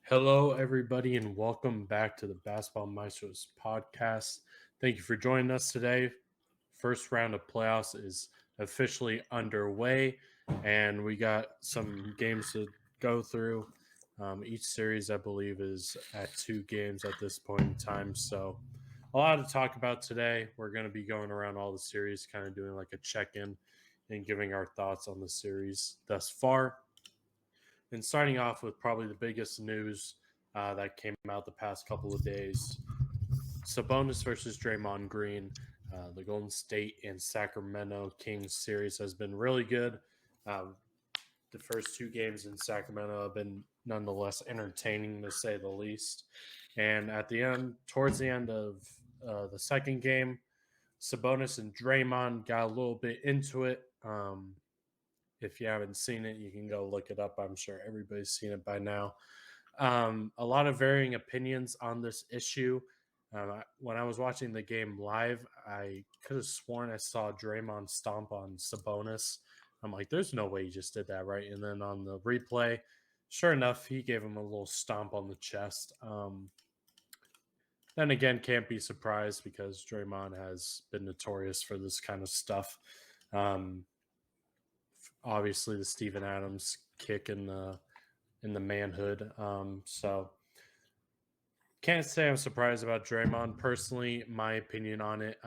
Hello, everybody, and welcome back to the Basketball Maestros podcast. Thank you for joining us today. First round of playoffs is officially underway, and we got some games to go through. Each series, I believe, is at 2 games at this point in time. So, a lot to talk about today. We're going to be going around all the series, kind of doing like a check in and giving our thoughts on the series thus far. And starting off with probably the biggest news that came out the past couple of days, Sabonis versus Draymond Green. The Golden State and Sacramento Kings series has been really good. Um, the first 2 games in Sacramento have been nonetheless entertaining, to say the least. And at the end, towards the end of the second game, Sabonis and Draymond got a little bit into it. If you haven't seen it, you can go look it up. I'm sure everybody's seen it by now. A lot of varying opinions on this issue. When I was watching the game live, I could have sworn I saw Draymond stomp on Sabonis. I'm like, there's no way he just did that, right? And then on the replay, sure enough, he gave him a little stomp on the chest. Then again, can't be surprised because Draymond has been notorious for this kind of stuff. Um, Obviously, the Steven Adams kick in the manhood. So can't say I'm surprised about Draymond. Personally, my opinion on it.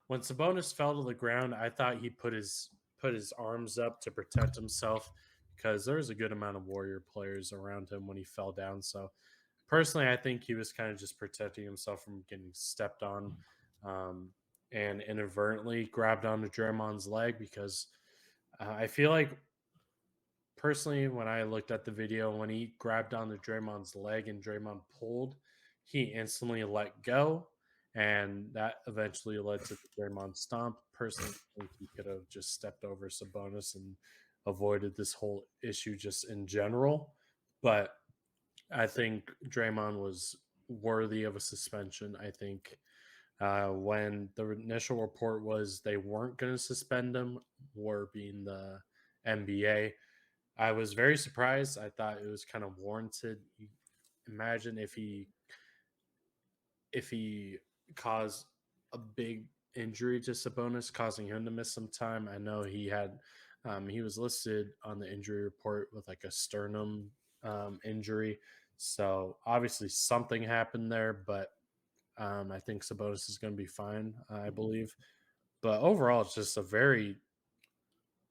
When Sabonis fell to the ground, I thought he put his arms up to protect himself because there was a good amount of Warrior players around him when he fell down. So personally, I think he was kind of just protecting himself from getting stepped on, and inadvertently grabbed onto Draymond's leg because I feel like personally, when I looked at the video, when he grabbed onto Draymond's leg and Draymond pulled, he instantly let go. And that eventually led to the Draymond stomp. Personally, I think he could have just stepped over Sabonis and avoided this whole issue just in general. But I think Draymond was worthy of a suspension. I think when the initial report was they weren't going to suspend him, war being the NBA, I was very surprised. I thought it was kind of warranted. Imagine if he caused a big injury to Sabonis, causing him to miss some time. I know he was listed on the injury report with like a sternum injury, so obviously something happened there. But I think Sabonis is going to be fine, I believe. But overall, it's just a very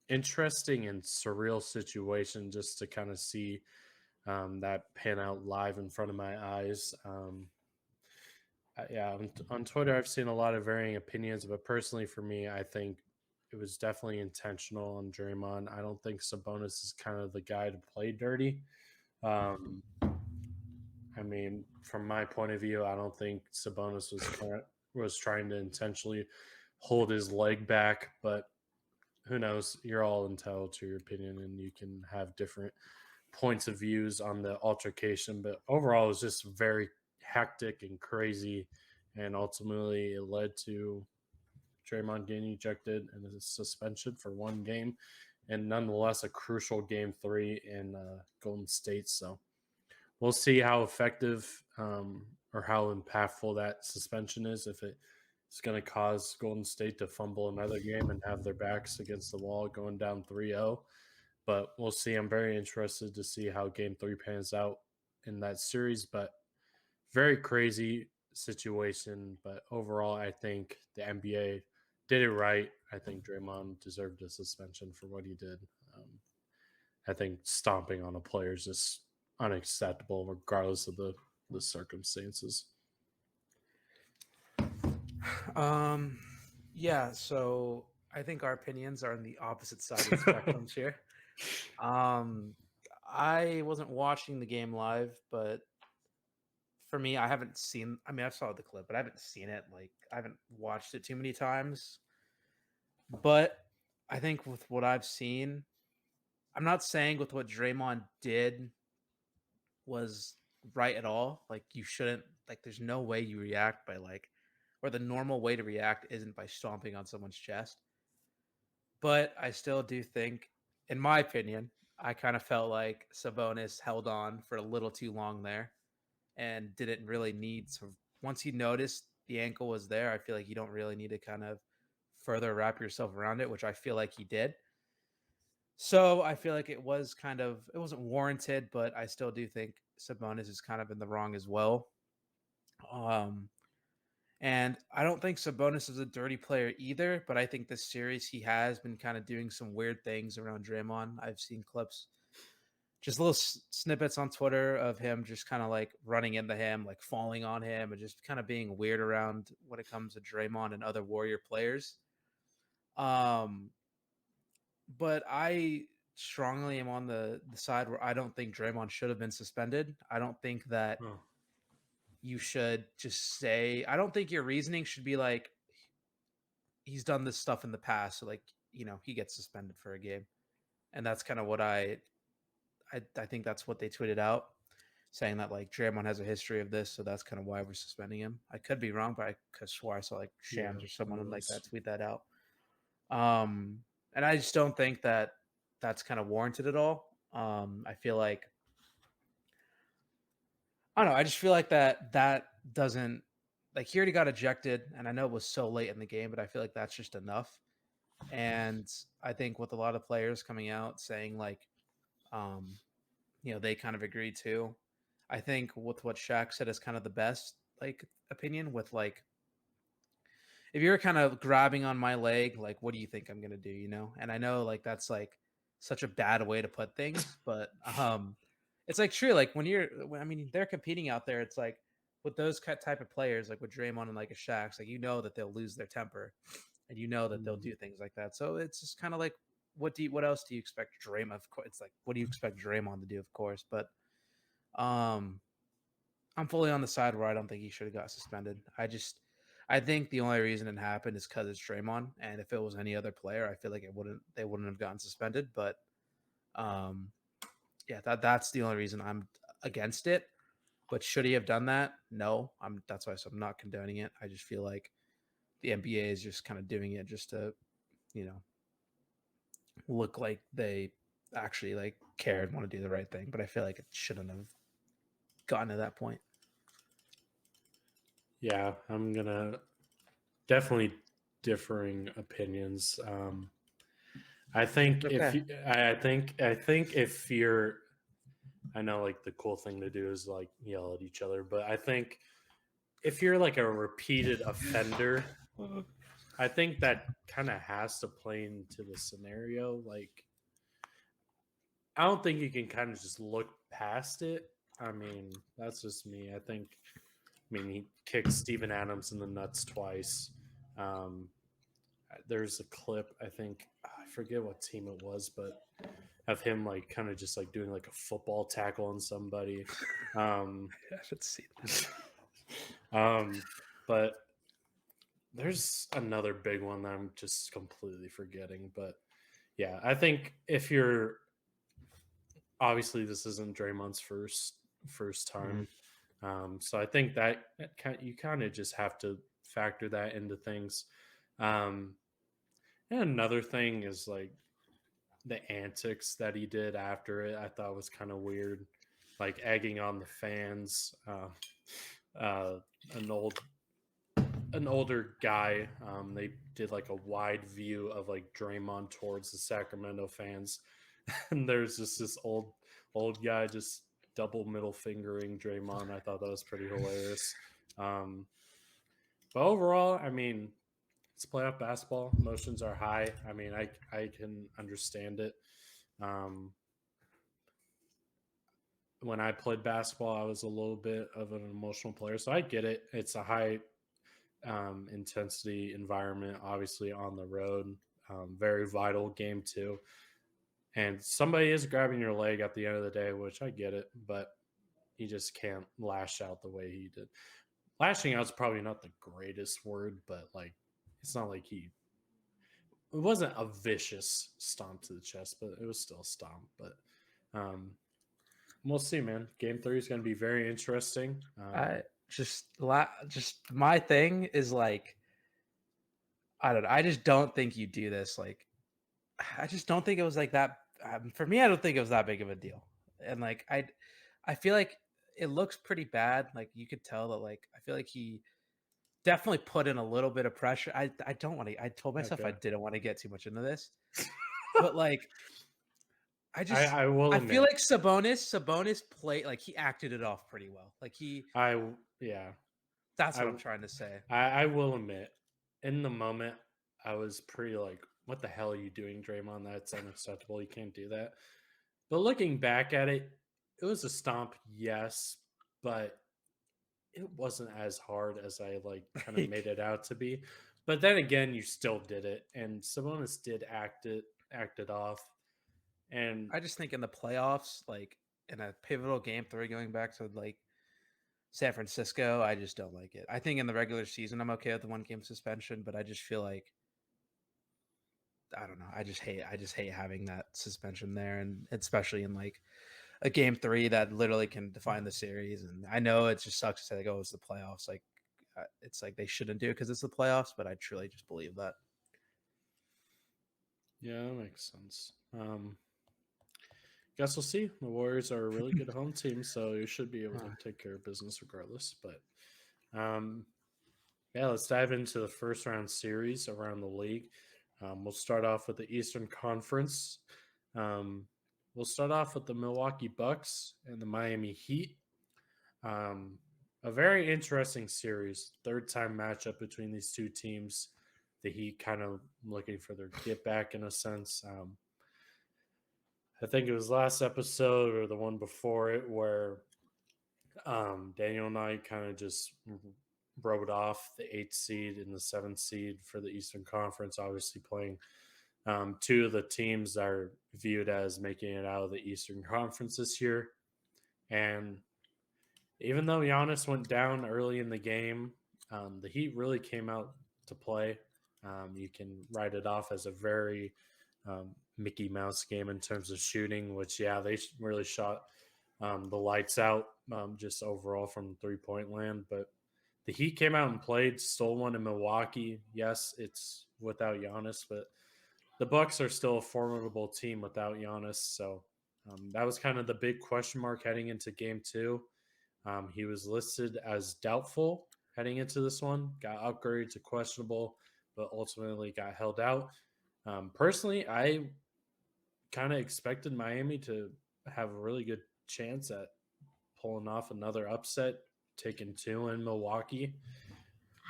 interesting and surreal situation just to kind of see that pan out live in front of my eyes. Yeah, on Twitter, I've seen a lot of varying opinions, but personally, for me, I think it was definitely intentional on Draymond. I don't think Sabonis is kind of the guy to play dirty. Um, I mean, from my point of view, I don't think Sabonis was trying to intentionally hold his leg back, but who knows? You're all entitled to your opinion, and you can have different points of views on the altercation. But overall, it was just very hectic and crazy, and ultimately, it led to Draymond getting ejected and a suspension for 1 game, and nonetheless, a crucial game 3 in Golden State. So we'll see how effective or how impactful that suspension is. If it's going to cause Golden State to fumble another game and have their backs against the wall going down 3-0. But we'll see. I'm very interested to see how game 3 pans out in that series. But very crazy situation. But overall, I think the NBA did it right. I think Draymond deserved a suspension for what he did. I think stomping on a player is just unacceptable, regardless of the circumstances. Um, yeah, so I think our opinions are on the opposite side of the spectrums here. Um, I wasn't watching the game live, but for me, I haven't seen. I mean, I saw the clip, but I haven't seen it. Like, I haven't watched it too many times. But I think with what I've seen, I'm not saying with what Draymond did was right at all. Like, you shouldn't. Like, there's no way you react by or the normal way to react isn't by stomping on someone's chest. But I still do think, in my opinion, I kind of felt like Sabonis held on for a little too long there and didn't really need to. Once he noticed the ankle was there, I feel like you don't really need to kind of further wrap yourself around it, which I feel like he did. So I feel like it wasn't warranted, but I still do think Sabonis is kind of in the wrong as well. Um, and I don't think Sabonis is a dirty player either, but I think this series he has been kind of doing some weird things around Draymond. I've seen clips, just little snippets on Twitter of him just kind of like running into him, like falling on him, and just kind of being weird around when it comes to Draymond and other Warrior players. Um, but I strongly am on the side where I don't think Draymond should have been suspended. I don't think that Oh, you should just say. I don't think your reasoning should be like he's done this stuff in the past, so like he gets suspended for a game, and that's kind of what I think that's what they tweeted out, saying that like Draymond has a history of this, so that's kind of why we're suspending him. I could be wrong, but I could swear I saw like yeah, Shams or someone like was. that tweet that out. Um, and I just don't think that that's kind of warranted at all. I feel like I don't know. I just feel like that doesn't like he already got ejected, and I know it was so late in the game, but I feel like that's just enough. And I think with a lot of players coming out saying like, um, they kind of agree too. I think with what Shaq said is kind of the best like opinion with like if you're kind of grabbing on my leg, like what do you think I'm gonna do, And I know like that's like such a bad way to put things, but it's like true, like I mean they're competing out there, it's like with those type of players, like with Draymond and like a Shaq's, like that they'll lose their temper and that they'll Mm, do things like that. So it's just kind of like what else do you expect Draymond? Of course, it's like what do you expect Draymond to do? Of course, but um, I'm fully on the side where I don't think he should have got suspended. I think the only reason it happened is because it's Draymond, and if it was any other player, I feel like they wouldn't have gotten suspended. But um, yeah, that's the only reason I'm against it. But should he have done that? No, That's why I'm not condoning it. I just feel like the NBA is just kind of doing it just to, you know, look like they actually like care and want to do the right thing. But I feel like it shouldn't have gotten to that point. yeah, I'm gonna definitely differing opinions. I think if Okay. you, I think if you're, I know like the cool thing to do is like yell at each other, but I think if you're like a repeated offender, I think that kind of has to play into the scenario. Like, I don't think you can kind of just look past it. I mean, that's just me. I mean, he kicked Steven Adams in the nuts twice. Um, there's a clip, I think, I forget what team it was, but of him like kind of just like doing like a football tackle on somebody. Um, I haven't seen this. um, but there's another big one that I'm just completely forgetting. But yeah, I think if you're obviously this isn't Draymond's first Mm-hmm. time, so I think that you kind of just have to factor that into things. Um, and another thing is like the antics that he did after it. I thought was kind of weird, like egging on the fans. Uh, an older guy. They did like a wide view of like Draymond towards the Sacramento fans, and there's just this old guy just double middle fingering Draymond. I thought that was pretty hilarious. Um, but overall, I mean, it's playoff basketball. Emotions are high. I mean, I can understand it. Um, when I played basketball, I was a little bit of an emotional player, so I get it. It's a high intensity environment, obviously on the road. Very vital game too. And somebody is grabbing your leg at the end of the day, which I get it, but you just can't lash out the way he did. Lashing out is probably not the greatest word, but like it's not like it wasn't a vicious stomp to the chest, but it was still a stomp. But um, we'll see, man. Game 3 is going to be very interesting. I just my thing is like I don't know. I just don't think you do this. Like I just don't think it was like that. For me, I don't think it was that big of a deal. And like I feel like it looks pretty bad. Like you could tell that like I feel like he definitely put in a little bit of pressure. I don't want to. I told myself I Okay. didn't want to get too much into this, but like I just I will I feel admit, like Sabonis played like he acted it off pretty well. Like yeah, that's I what I'm trying to say. I will admit, in the moment, I was pretty like, "What the hell are you doing, Draymond? That's unacceptable. You can't do that." But looking back at it, it was a stomp, yes, but it wasn't as hard as I like kind of made it out to be. But then again, you still did it, and Sabonis did act it off, and I just think in the playoffs, like in a pivotal game 3 going back to like San Francisco, I just don't like it. I think in the regular season I'm okay with the 1 game suspension, but I just feel like I don't know. I just hate having that suspension there, and especially in like a game 3 that literally can define the series. And I know it just sucks to say like, oh, it's the playoffs. Like it's like they shouldn't do it because it's the playoffs, but I truly just believe that. yeah, that makes sense. Guess we'll see. The Warriors are a really good home team, so you should be able to take care of business regardless. But yeah, let's dive into the first round series around the league. We'll start off with the Eastern Conference. Um, we'll start off with the Milwaukee Bucks and the Miami Heat. Um, a very interesting series, third time matchup between these two teams. The Heat kind of looking for their get back in a sense. I think it was last episode or the one before it where Daniel and I kind of just wrote off the 8th seed and the 7th seed for the Eastern Conference, obviously playing two of the teams that are viewed as making it out of the Eastern Conference this year. And even though Giannis went down early in the game, the Heat really came out to play. You can write it off as a very Mickey Mouse game in terms of shooting, which, yeah, they really shot the lights out just overall from 3-point land. But the Heat came out and played, stole one in Milwaukee. Yes, it's without Giannis, but the Bucks are still a formidable team without Giannis. So that was kind of the big question mark heading into game 2. He was listed as doubtful heading into this one, got upgraded to questionable, but ultimately got held out. Personally, I kind of expected Miami to have a really good chance at pulling off another upset, taking 2 in Milwaukee.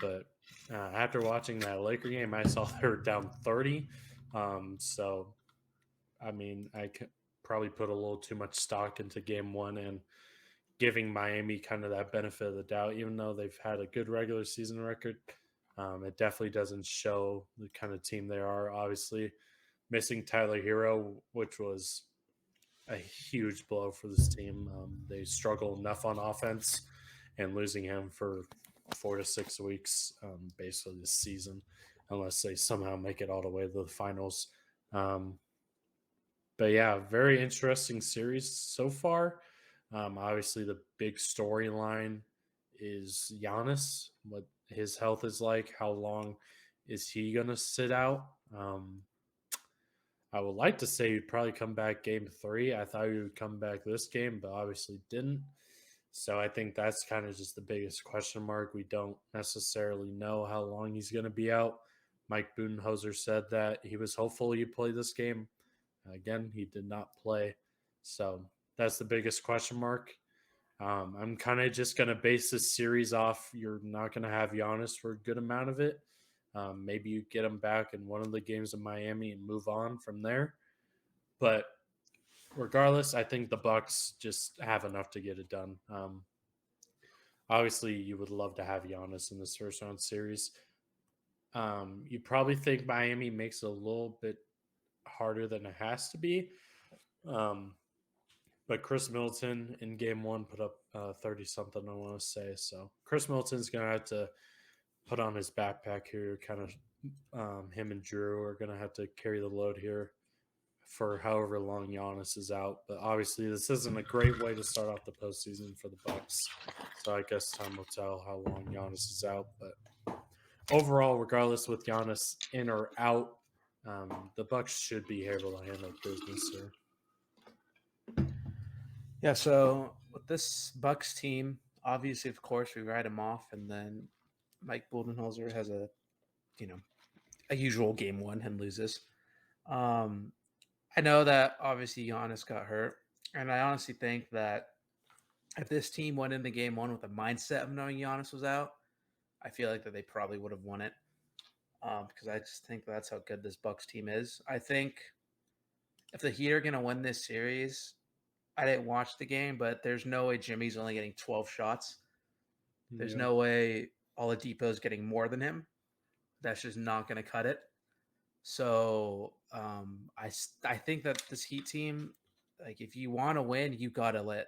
But after watching that Laker game, I saw they were down 30. So, I mean, I could probably put a little too much stock into game 1 and giving Miami kind of that benefit of the doubt, even though they've had a good regular season record. It definitely doesn't show the kind of team they are. Obviously, missing Tyler Hero, which was a huge blow for this team. They struggle enough on offense, and losing him for 4 to 6 weeks, basically this season, unless they somehow make it all the way to the finals. But yeah, very interesting series so far. Obviously, the big storyline is Giannis, what his health is like, how long is he going to sit out? I would like to say he'd probably come back game 3. I thought he would come back this game, but obviously didn't. So I think that's kind of just the biggest question mark. We don't necessarily know how long he's going to be out. Mike Budenholzer said that he was hopeful he'd play this game. Again, he did not play. So that's the biggest question mark. I'm kind of just going to base this series off. You're not going to have Giannis for a good amount of it. Maybe you get him back in one of the games in Miami and move on from there. But regardless, I think the Bucks just have enough to get it done. Obviously, you would love to have Giannis in this first round series. You probably think Miami makes it a little bit harder than it has to be. But Chris Middleton in game 1 put up 30 something, I want to say. So Chris Middleton's going to have to put on his backpack here. Kind of him and Drew are going to have to carry the load here for however long Giannis is out. But obviously, this isn't a great way to start off the postseason for the Bucks. So I guess time will tell how long Giannis is out. But overall, regardless with Giannis in or out, the Bucks should be able to handle business here. Yeah, so with this Bucks team, obviously, of course, we write him off, and then Mike Budenholzer has you know, a usual game one and loses. Um, I know that obviously Giannis got hurt, and I honestly think that if this team went into game one with a mindset of knowing Giannis was out, I feel like that they probably would have won it. Because I just think that's how good this Bucks team is. I think if the Heat are going to win this series, I didn't watch the game, but there's no way Jimmy's only getting 12 shots. There's Yeah. no way Oladipo's getting more than him. That's just not going to cut it. So I think that this Heat team, like if you want to win, you got to let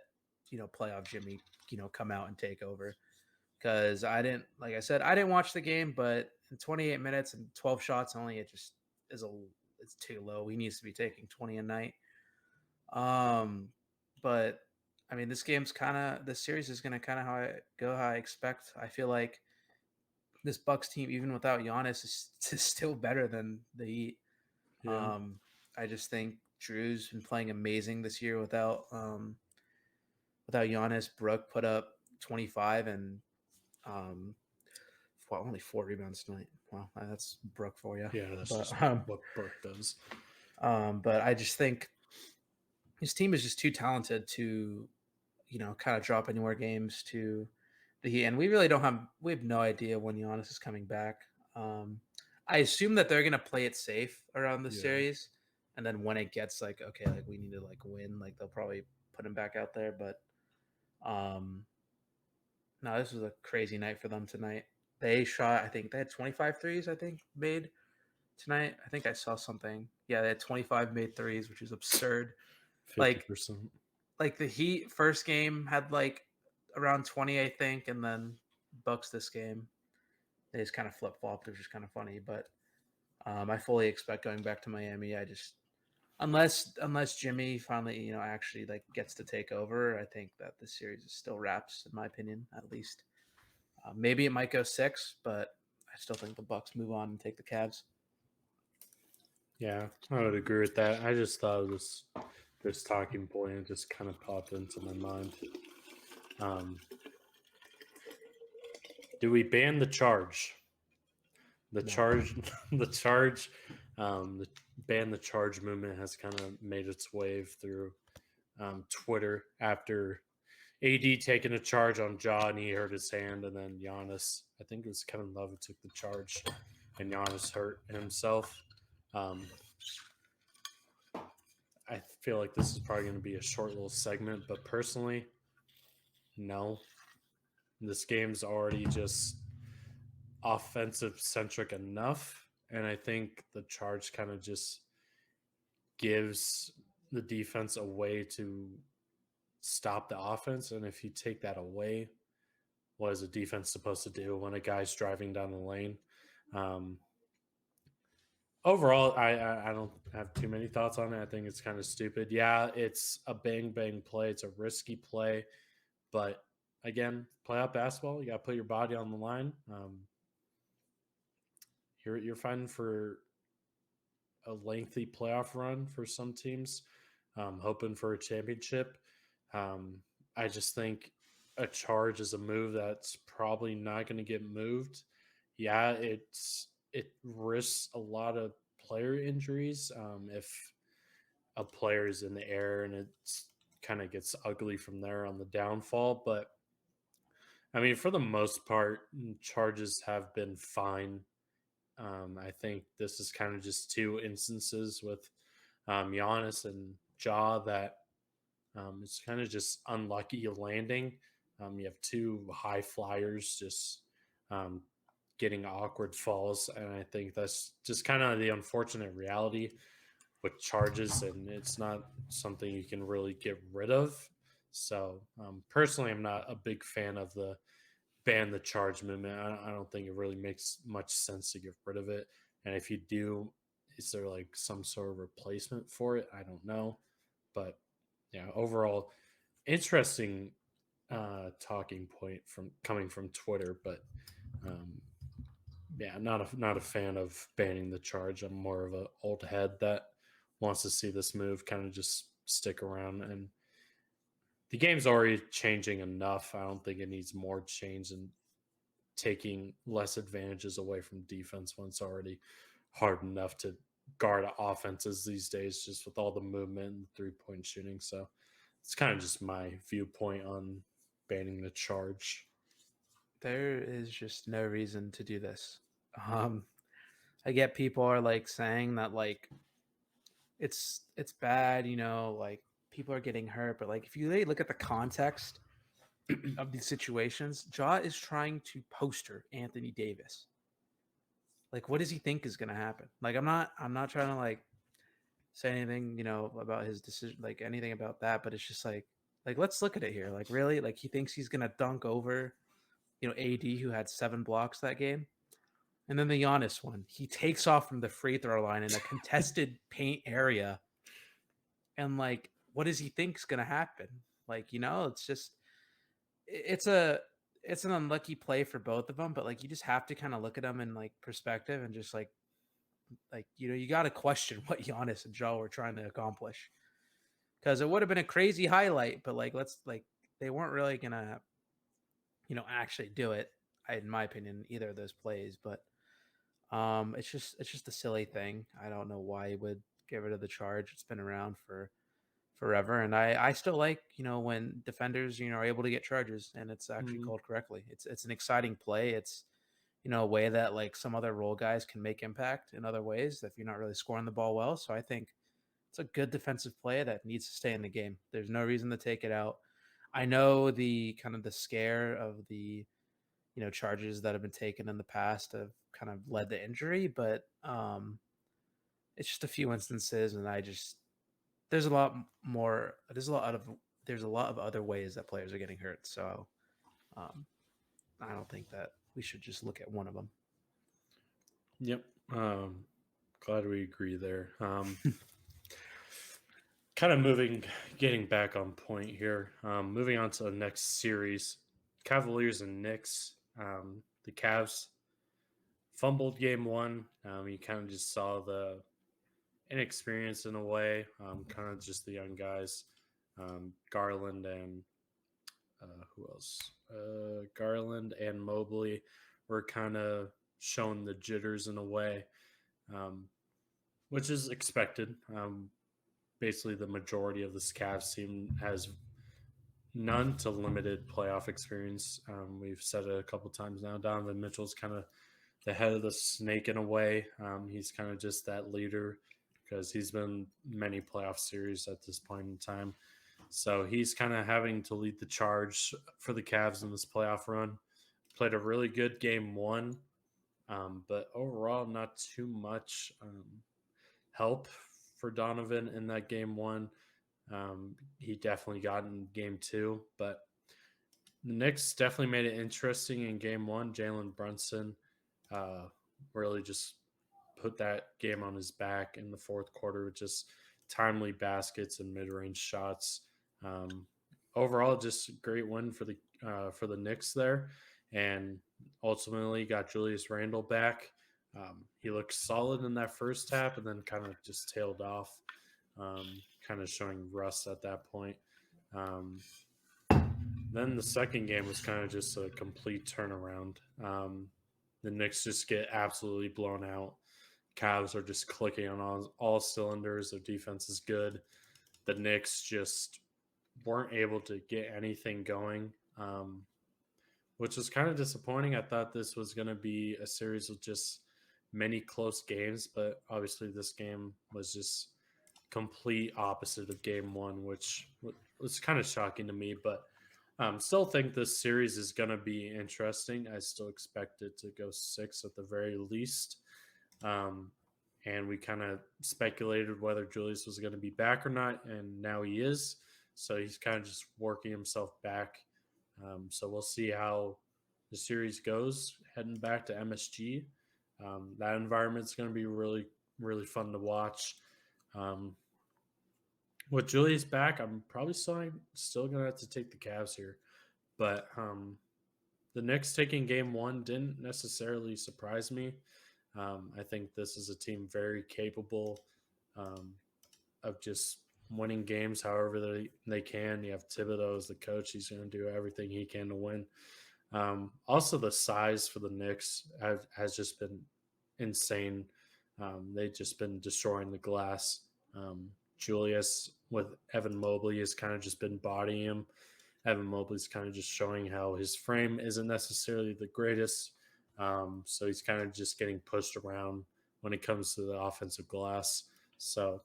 playoff Jimmy come out and take over. Because like I said, I didn't watch the game, but in 28 minutes and 12 shots only, it just is it's too low. He needs to be taking 20 a night. But I mean, this series is gonna kind of how I expect. I feel like this Bucks team, even without Giannis, is still better than the Heat. Yeah. I just think Drew's been playing amazing this year without Giannis. Brooke put up 25 and um, only 4 rebounds tonight. Wow, that's Brooke for you. Yeah, that's But just what Burke does. but I just think his team is just too talented to, kind of drop any more games to the Heat. And we have no idea when Giannis is coming back. I assume that they're gonna play it safe around the Yeah. series, and then when it gets like okay, like we need to like win, like they'll probably put him back out there. But no, this was a crazy night for them tonight. They shot, I think they had 25 threes, I think, made tonight. I think I saw something. Yeah, they had 25 made threes, which is absurd. 50%. Like the Heat first game had like around 20, I think, and then Bucks this game. They just kind of flip flopped, which is kind of funny. But I fully expect going back to Miami. I just unless Jimmy finally actually like gets to take over, I think that this series is still wraps in my opinion, at least. Maybe it might go 6, but I still think the Bucks move on and take the Cavs. Yeah, I would agree with that. I just thought of this talking point and just kind of popped into my mind. Do we ban the charge? The No. charge, the charge, the ban the charge movement has kind of made its wave through Twitter after AD taking a charge on Ja and he hurt his hand, and then Giannis, I think it was Kevin Love who took the charge, and Giannis hurt himself. I feel like this is probably going to be a short little segment, but personally, no. This game's already just offensive centric enough, and I think the charge kind of just gives the defense a way to stop the offense. And if you take that away, what is a defense supposed to do when a guy's driving down the lane? Overall, I don't have too many thoughts on it. I think it's kind of stupid. Yeah, it's a bang bang play. It's a risky play, but again, playoff basketball, you got to put your body on the line. You're fighting for a lengthy playoff run for some teams, hoping for a championship. I just think a charge is a move that's probably not going to get moved. Yeah, it risks a lot of player injuries if a player is in the air, and it kind of gets ugly from there on the downfall. But I mean, for the most part, charges have been fine. I think this is kind of just 2 instances with Giannis and Ja that it's kind of just unlucky landing. You have 2 high flyers just getting awkward falls, and I think that's just kind of the unfortunate reality with charges, and it's not something you can really get rid of. So personally, I'm not a big fan of the ban the charge movement. I don't think it really makes much sense to get rid of it. And if you do, is there like some sort of replacement for it? I don't know. But yeah, overall, interesting talking point from coming from Twitter. But yeah, not a fan of banning the charge. I'm more of an old head that wants to see this move kind of just stick around and the game's already changing enough. I don't think it needs more change and taking less advantages away from defense when it's already hard enough to guard offenses these days, just with all the movement and 3-point shooting. So it's kind of just my viewpoint on banning the charge. There is just no reason to do this. I get people are like saying that like it's bad, like people are getting hurt, but like if you really look at the context of these situations, Ja is trying to poster Anthony Davis. Like, what does he think is going to happen? Like, I'm not trying to like say anything, about his decision, like anything about that, but it's just like let's look at it here. Like, really, like he thinks he's going to dunk over, AD, who had 7 blocks that game. And then the Giannis one, he takes off from the free throw line in a contested paint area. And like, what does he think's going to happen? Like, it's just, it's an unlucky play for both of them, but like, you just have to kind of look at them in like perspective and just like, you got to question what Giannis and Ja were trying to accomplish, because it would have been a crazy highlight, but like, they weren't really going to, actually do it, in my opinion, either of those plays. But it's just a silly thing. I don't know why he would get rid of the charge. It's been around for forever, and I still like, when defenders, are able to get charges and it's actually called correctly. It's an exciting play. It's, a way that like some other role guys can make impact in other ways if you're not really scoring the ball well. So I think it's a good defensive play that needs to stay in the game. There's no reason to take it out. I know the kind of the scare of the, charges that have been taken in the past have kind of led to injury, but it's just a few instances, and there's a lot more. There's a lot of other ways that players are getting hurt. So I don't think that we should just look at one of them. Yep. Glad we agree there. Kind of getting back on point here. Moving on to the next series, Cavaliers and Knicks. The Cavs fumbled game 1. You kind of just saw the inexperience in a way, kind of just the young guys, Garland and who else? Garland and Mobley were kind of showing the jitters in a way, which is expected. Basically, the majority of this Cavs team has none to limited playoff experience. We've said it a couple times now. Donovan Mitchell's kind of the head of the snake in a way. He's kind of just that leader because he's been many playoff series at this point in time. So he's kind of having to lead the charge for the Cavs in this playoff run. Played a really good game 1, but overall not too much help for Donovan in that game 1. He definitely got in game 2, but the Knicks definitely made it interesting in game 1. Jalen Brunson really just put that game on his back in the fourth quarter with just timely baskets and mid-range shots. Overall, just a great win for the Knicks there, and ultimately got Julius Randle back. He looked solid in that first half, and then kind of just tailed off, kind of showing rust at that point. Then the second game was kind of just a complete turnaround. The Knicks just get absolutely blown out. Cavs are just clicking on all cylinders. Their defense is good. The Knicks just weren't able to get anything going, which was kind of disappointing. I thought this was going to be a series of just many close games, but obviously this game was just complete opposite of game 1, which was kind of shocking to me. But still think this series is going to be interesting. I still expect it to go 6 at the very least. And we kind of speculated whether Julius was going to be back or not, and now he is. So he's kind of just working himself back. So we'll see how the series goes heading back to MSG. That environment's going to be really, really fun to watch. With Julius back, I'm probably still going to have to take the Cavs here. But the Knicks taking game 1 didn't necessarily surprise me. I think this is a team very capable of just winning games however they can. You have Thibodeau as the coach; he's going to do everything he can to win. Also, the size for the Knicks has just been insane. They've just been destroying the glass. Julius with Evan Mobley has kind of just been bodying him. Evan Mobley's kind of just showing how his frame isn't necessarily the greatest. So he's kind of just getting pushed around when it comes to the offensive glass. So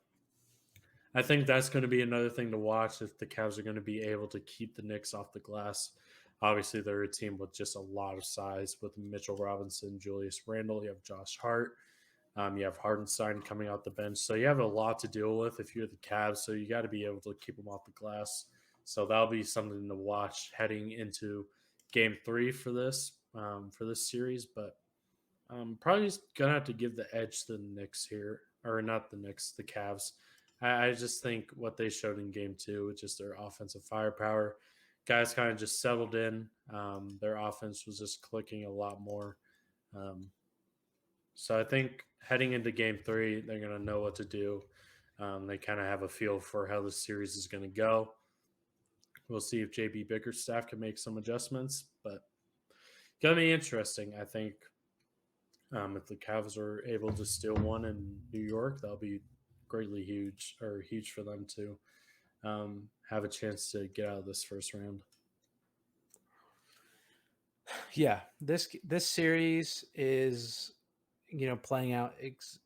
I think that's going to be another thing to watch if the Cavs are going to be able to keep the Knicks off the glass. Obviously, they're a team with just a lot of size with Mitchell Robinson, Julius Randle. You have Josh Hart. You have Hardenstein coming out the bench. So you have a lot to deal with if you're the Cavs. So you got to be able to keep them off the glass. So that'll be something to watch heading into Game 3 for this series. But probably just gonna have to give the edge to the Knicks here, or not the Knicks, the Cavs. I just think what they showed in Game 2, with just their offensive firepower, guys kind of just settled in. Their offense was just clicking a lot more. Um, so I think heading into Game 3, they're gonna know what to do. They kind of have a feel for how the series is going to go. We'll see if JB Bickerstaff can make some adjustments, but gonna be interesting. I think if the Cavs are able to steal one in New York, that'll be greatly huge for them to have a chance to get out of this first round. Yeah, this series is playing out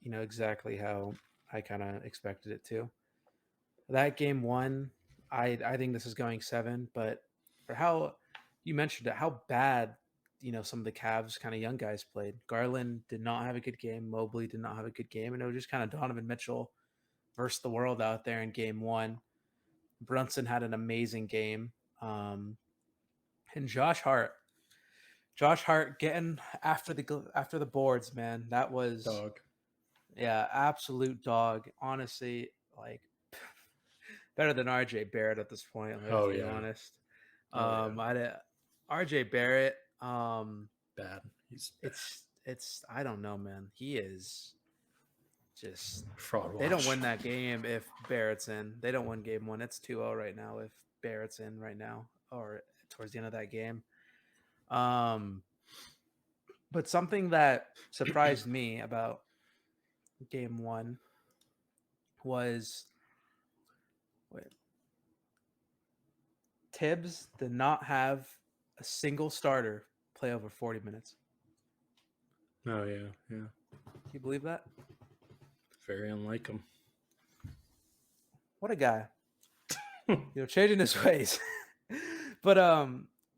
exactly how I kind of expected it to. That game 1, I think this is going 7, but for how you mentioned it, how bad some of the Cavs kind of young guys played. Garland did not have a good game. Mobley did not have a good game, and it was just kind of Donovan Mitchell versus the world out there in game 1. Brunson had an amazing game, and Josh Hart getting after the boards, man. That was Dog. Yeah, absolute dog. Honestly, like better than RJ Barrett at this point. Let's be honest. RJ Barrett. Bad. He's bad. It's I don't know, man. He is just fraud. They don't win that game if Barrett's in. They don't win game 1. It's 2-0 right now if Barrett's in right now or towards the end of that game. But something that surprised me about game 1 was Tibbs did not have a single starter play over 40 minutes. Oh, yeah. Can you believe that? Very unlike him. What a guy. Changing his ways. But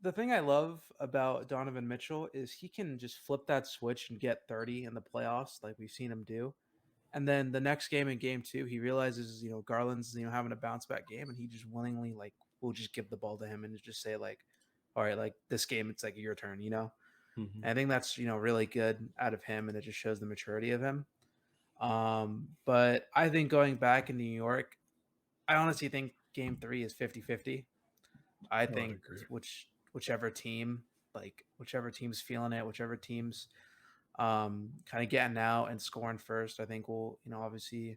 the thing I love about Donovan Mitchell is he can just flip that switch and get 30 in the playoffs like we've seen him do. And then the next game in game 2, he realizes, Garland's, having a bounce back game, and he just willingly will just give the ball to him and just say all right, this game, it's your turn, Mm-hmm. I think that's, really good out of him, and it just shows the maturity of him. But I think going back in New York, I honestly think game 3 is 50-50. I think whichever team's feeling it, whichever team's kind of getting out and scoring first, I think will, obviously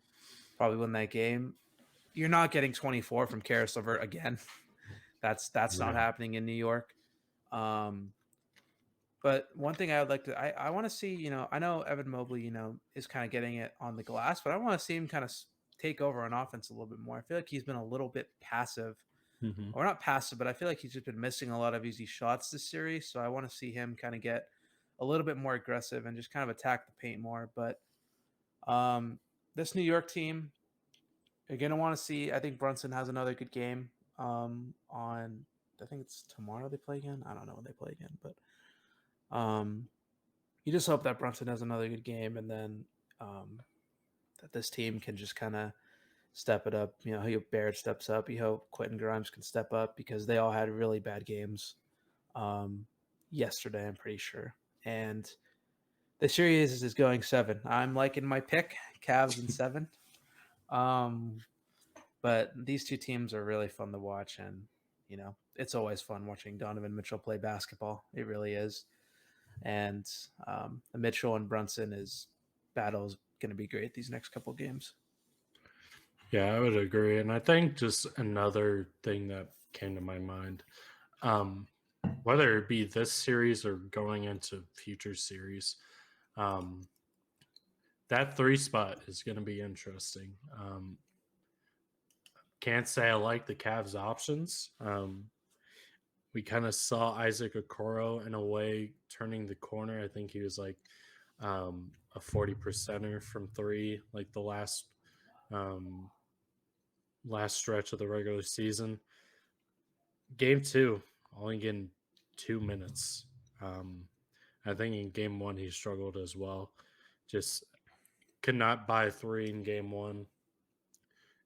probably win that game. You're not getting 24 from Karis LeVert again. That's not happening in New York. But one thing I would like to, I want to see, I know Evan Mobley, is kind of getting it on the glass, but I want to see him kind of take over on offense a little bit more. I feel like he's been a little bit passive, or not passive, but I feel like he's just been missing a lot of easy shots this series. So I want to see him kind of get a little bit more aggressive and just kind of attack the paint more. But this New York team, you're going to want to see, I think Brunson has another good game on, I think it's tomorrow they play again. I don't know when they play again, but you just hope that Brunson has another good game, and then that this team can just kind of step it up. You hope Barrett steps up. You hope Quentin Grimes can step up because they all had really bad games yesterday, I'm pretty sure. And the series is going 7. I'm liking my pick, Cavs in 7. But these two teams are really fun to watch, and it's always fun watching Donovan Mitchell play basketball. It really is. And the Mitchell and Brunson battle is going to be great these next couple games. Yeah, I would agree. And I think just another thing that came to my mind, um, whether it be this series or going into future series, um, that 3 spot is going to be interesting. Can't say I like the Cavs options. We kind of saw Isaac Okoro in a way turning the corner. I think he was like a 40%er from 3, like the um, last stretch of the regular season. Game 2, only getting 2 minutes. I think in game 1 he struggled as well. Just could not buy 3 in game 1,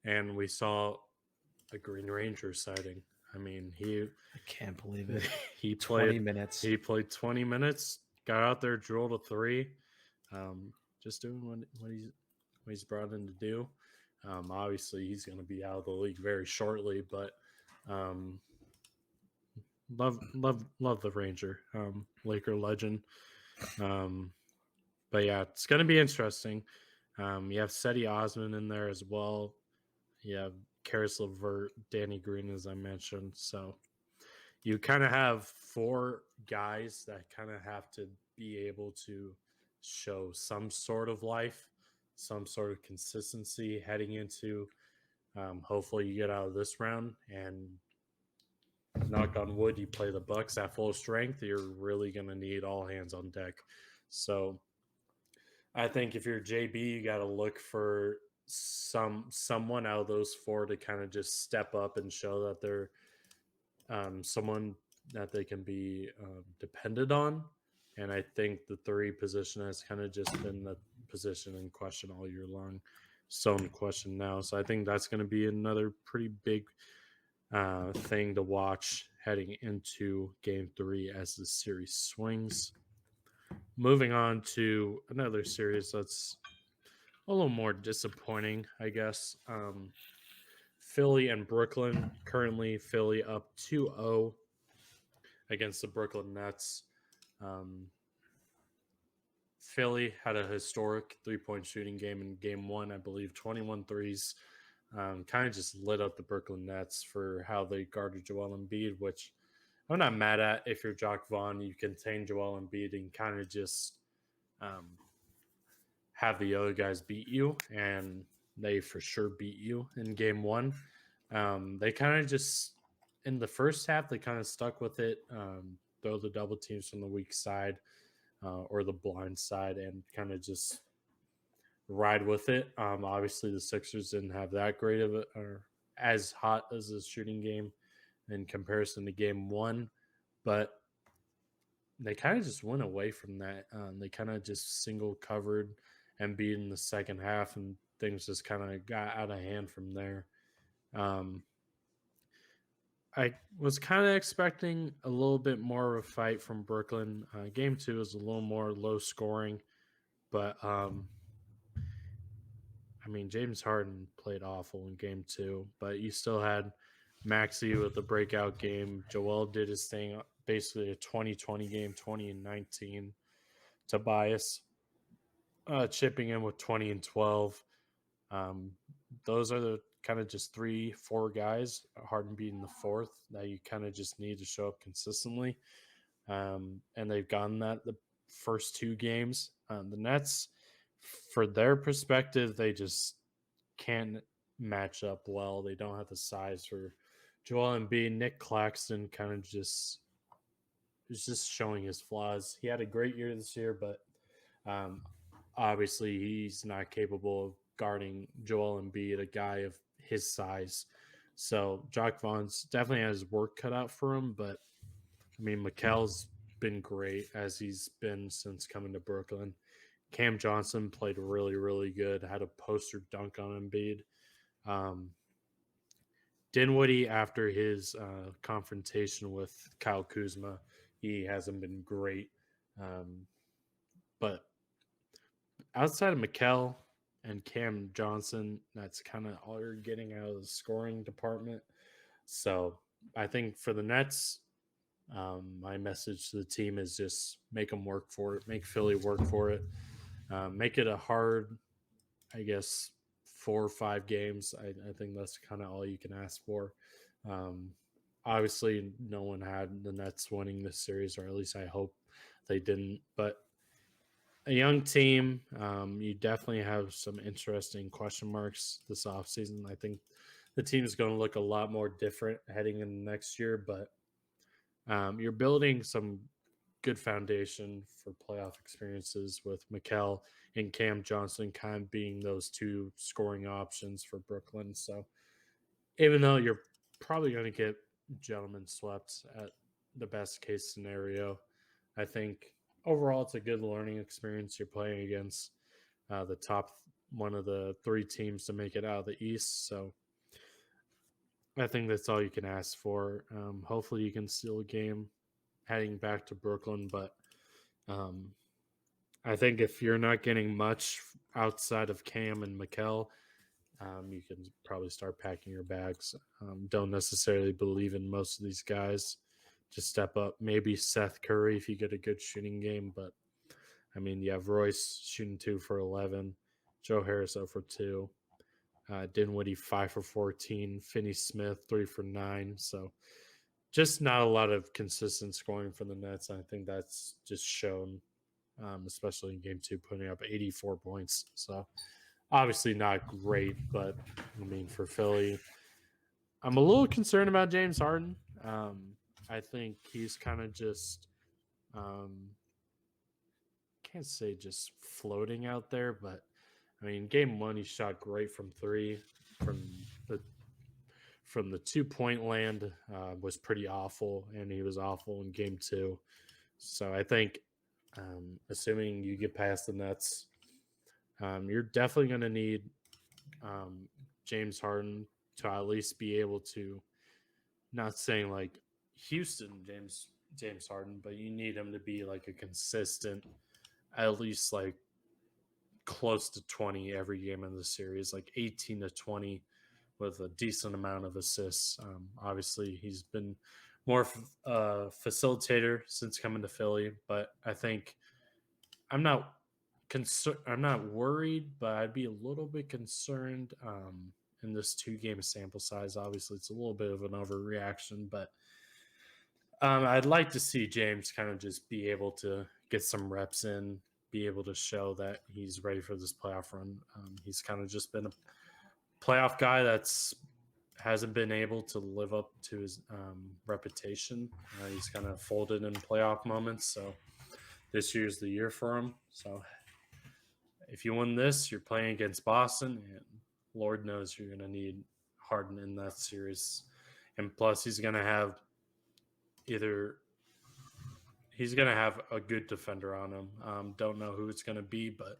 and we saw a Green Ranger sighting. I mean, I can't believe it. he 20 played minutes. he played 20 minutes, got out there, drilled a 3, just doing what he's brought in to do. Obviously, he's going to be out of the league very shortly, but love the Ranger, Laker legend. But yeah, it's going to be interesting. You have Seti Osman in there as well. You have Karis LeVert, Danny Green, as I mentioned. So you kind of have 4 guys that kind of have to be able to show some sort of life, some sort of consistency heading into. Hopefully, you get out of this round, and knock on wood, you play the Bucks at full strength. You're really going to need all hands on deck. So I think if you're JB, you got to look for someone out of those 4 to kind of just step up and show that they're someone that they can be depended on. And I think the 3 position has kind of just been the position in question all year long. So in question now. So I think that's going to be another pretty big thing to watch heading into game 3 as the series swings. Moving on to another series that's a little more disappointing, I guess. Philly and Brooklyn. Currently, Philly up 2-0 against the Brooklyn Nets. Philly had a historic 3-point shooting game in game 1, I believe, 21 threes. Kind of just lit up the Brooklyn Nets for how they guarded Joel Embiid, which I'm not mad at. If you're Jacque Vaughn, you contain Joel Embiid and kind of just have the other guys beat you, and they for sure beat you in game 1. They kind of just, in the first half, they kind of stuck with it, throw the double teams from the weak side or the blind side and kind of just ride with it. Obviously, the Sixers didn't have that great of it or as hot as a shooting game in comparison to game 1, but they kind of just went away from that. They kind of just single covered Embiid in the second half, and things just kind of got out of hand from there. I was kind of expecting a little bit more of a fight from Brooklyn. Game 2 was a little more low scoring, but I mean, James Harden played awful in game 2, but you still had Maxey with a breakout game. Joel did his thing, basically a 20-20 game, 20 and 19. Tobias chipping in with 20 and 12. Those are the kind of just 3-4 guys, Harden being the 4th, that you kind of just need to show up consistently. And they've gotten that the first 2 games. The Nets, for their perspective, they just can't match up well. They don't have the size for Joel Embiid. Nick Claxton kind of just is just showing his flaws. He had a great year this year, but obviously he's not capable of guarding Joel Embiid, a guy of his size. So Jacque Vaughn's definitely has work cut out for him, but I mean, Mikal's been great as he's been since coming to Brooklyn. Cam Johnson played really, really good. Had a poster dunk on Embiid. Dinwiddie, after his confrontation with Kyle Kuzma, he hasn't been great. But outside of Mikal and Cam Johnson, that's kind of all you're getting out of the scoring department. So I think for the Nets, my message to the team is just make them work for it, make Philly work for it, make it a hard, I guess, 4 or 5 games. I think that's kind of all you can ask for. Um, Obviously, no one had the Nets winning this series, or at least I hope they didn't. But a young team, you definitely have some interesting question marks this offseason. I think the team is going to look a lot more different heading in next year, but you're building some good foundation for playoff experiences with Mikal and Cam Johnson kind of being those two scoring options for Brooklyn. So even though you're probably going to get gentlemen swept at the best case scenario, I think overall it's a good learning experience. You're playing against the top one of the 3 teams to make it out of the East. So I think that's all you can ask for. Hopefully you can steal a game heading back to Brooklyn, but um, I think if you're not getting much outside of Cam and Mikal, you can probably start packing your bags. Don't necessarily believe in most of these guys. Just step up. Maybe Seth Curry if you get a good shooting game, but I mean, you have Royce shooting 2 for 11, Joe Harris 0 for 2, Dinwiddie 5 for 14, Finney Smith 3 for 9. So just not a lot of consistent scoring from the Nets. I think that's just shown, especially in game 2, putting up 84 points. So obviously not great, but I mean, for Philly, I'm a little concerned about James Harden. I think he's kind of just, can't say just floating out there, but I mean, game 1 he shot great from 3, from the 2-point land was pretty awful, and he was awful in game 2. So I think, assuming you get past the Nets, you're definitely going to need James Harden to at least be able to, not saying like Houston James Harden, but you need him to be like a consistent, at least like close to 20 every game in the series, like 18 to 20 with a decent amount of assists. Obviously, he's been more facilitator since coming to Philly, but I think I'm not I'm not worried, but I'd be a little bit concerned in this 2-game sample size. Obviously, it's a little bit of an overreaction, but I'd like to see James kind of just be able to get some reps in, be able to show that he's ready for this playoff run. He's kind of just been a playoff guy that's hasn't been able to live up to his reputation. He's kind of folded in playoff moments, so this year's the year for him. So if you win this, you're playing against Boston, and Lord knows you're going to need Harden in that series. And plus, he's going to have a good defender on him. Don't know who it's going to be, but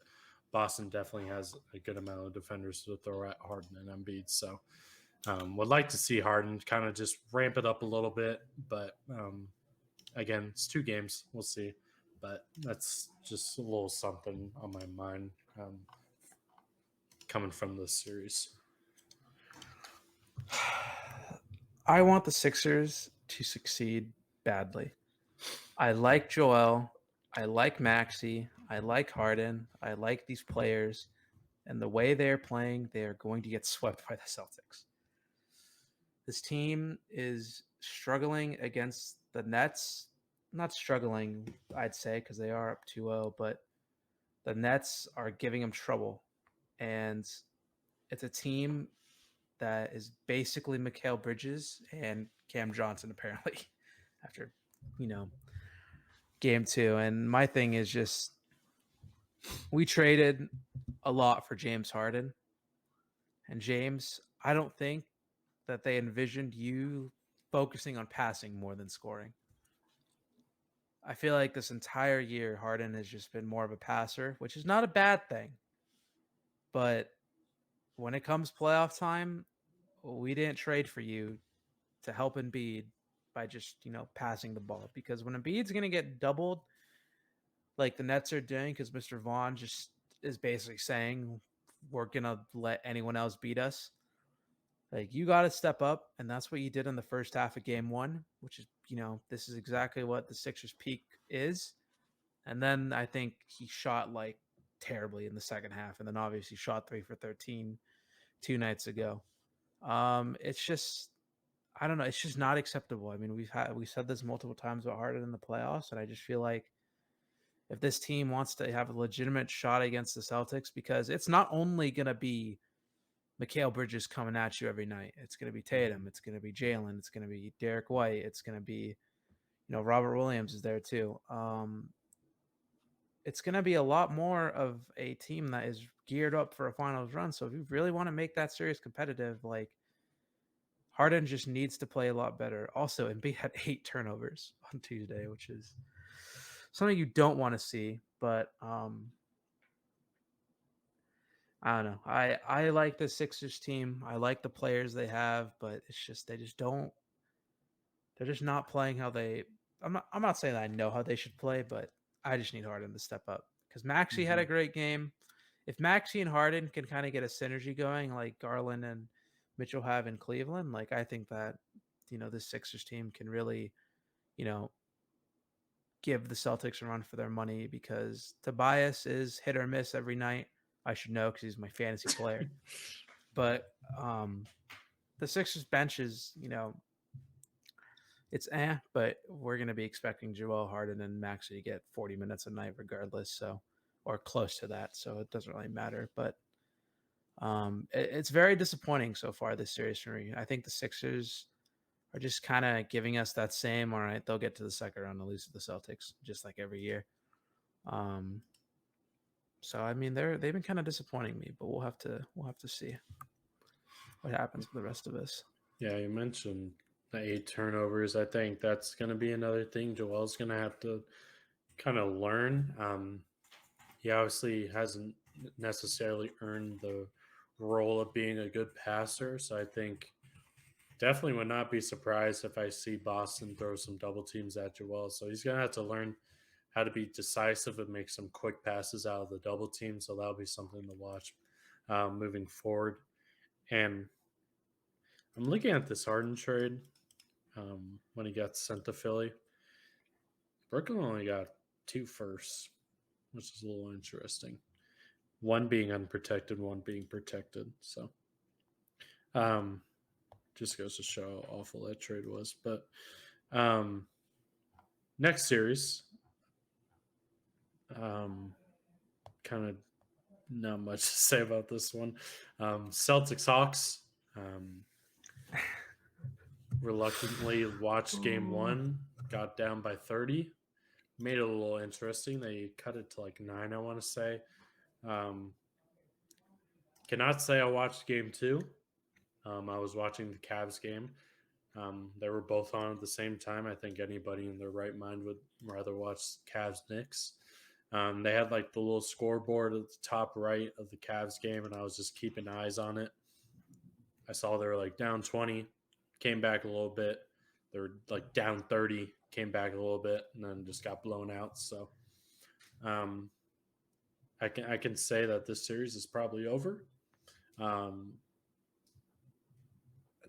Boston definitely has a good amount of defenders to throw at Harden and Embiid. So would like to see Harden kind of just ramp it up a little bit. But again, it's 2 games. We'll see. But that's just a little something on my mind coming from this series. I want the Sixers to succeed badly. I like Joel. I like Maxey. I like Harden. I like these players. And the way they're playing, they are going to get swept by the Celtics. This team is struggling against the Nets. Not struggling, I'd say, because they are up 2-0, but the Nets are giving them trouble. And it's a team that is basically Mikal Bridges and Cam Johnson, apparently, after, game 2. And my thing is just, we traded a lot for James Harden. And James, I don't think that they envisioned you focusing on passing more than scoring. I feel like this entire year, Harden has just been more of a passer, which is not a bad thing. But when it comes playoff time, we didn't trade for you to help Embiid by just, passing the ball. Because when Embiid's going to get doubled, like the Nets are doing, because Mr. Vaughn just is basically saying, we're going to let anyone else beat us. Like, you got to step up, and that's what you did in the first half of game 1, which is, this is exactly what the Sixers' peak is. And then I think he shot, terribly in the second half, and then obviously shot 3 for 13 2 nights ago. It's just I don't know. It's just not acceptable. I mean, we said this multiple times about Harden in the playoffs, and I just feel like if this team wants to have a legitimate shot against the Celtics, because it's not only going to be Mikal Bridges coming at you every night. It's going to be Tatum. It's going to be Jalen. It's going to be Derek White. It's going to be, Robert Williams is there too. It's going to be a lot more of a team that is geared up for a finals run. So if you really want to make that series competitive, like Harden just needs to play a lot better. Also, Embiid had 8 turnovers on Tuesday, which is something you don't want to see. But I don't know. I like the Sixers team. I like the players they have, but it's just they just don't. They're just not playing how they. I'm not saying that I know how they should play, but I just need Harden to step up because Maxey had a great game. If Maxey and Harden can kind of get a synergy going, like Garland and Mitchell have in Cleveland, like I think that this Sixers team can really you know give the Celtics a run for their money because Tobias is hit or miss every night. I should know because he's my fantasy player. But the Sixers bench is, it's but we're going to be expecting Joel Harden and Maxey to get 40 minutes a night regardless. So, or close to that. So it doesn't really matter. But it's very disappointing so far this series for me. I think the Sixers are just kind of giving us that same, all right, they'll get to the second round and lose to the Celtics, just like every year. So I mean they've been kind of disappointing me, but we'll have to see what happens with the rest of us. Yeah, you mentioned the 8 turnovers. I think that's going to be another thing Joel's going to have to kind of learn. He obviously hasn't necessarily earned the role of being a good passer, so I think definitely would not be surprised if I see Boston throw some double teams at Joel. So he's going to have to learn how to be decisive and make some quick passes out of the double team. So that'll be something to watch moving forward. And I'm looking at this Harden trade when he got sent to Philly. Brooklyn only got 2 firsts, which is a little interesting. One being unprotected, one being protected. So just goes to show how awful that trade was. But next series, kind of not much to say about this one. Celtics Hawks. Reluctantly watched game 1, got down by 30, made it a little interesting. They cut it to like 9, I want to say. Cannot say I watched game 2. I was watching the Cavs game. They were both on at the same time. I think anybody in their right mind would rather watch Cavs Knicks. They had like the little scoreboard at the top right of the Cavs game, and I was just keeping eyes on it. I saw they were like down 20, came back a little bit. They were like down 30, came back a little bit, and then just got blown out. So I can say that this series is probably over.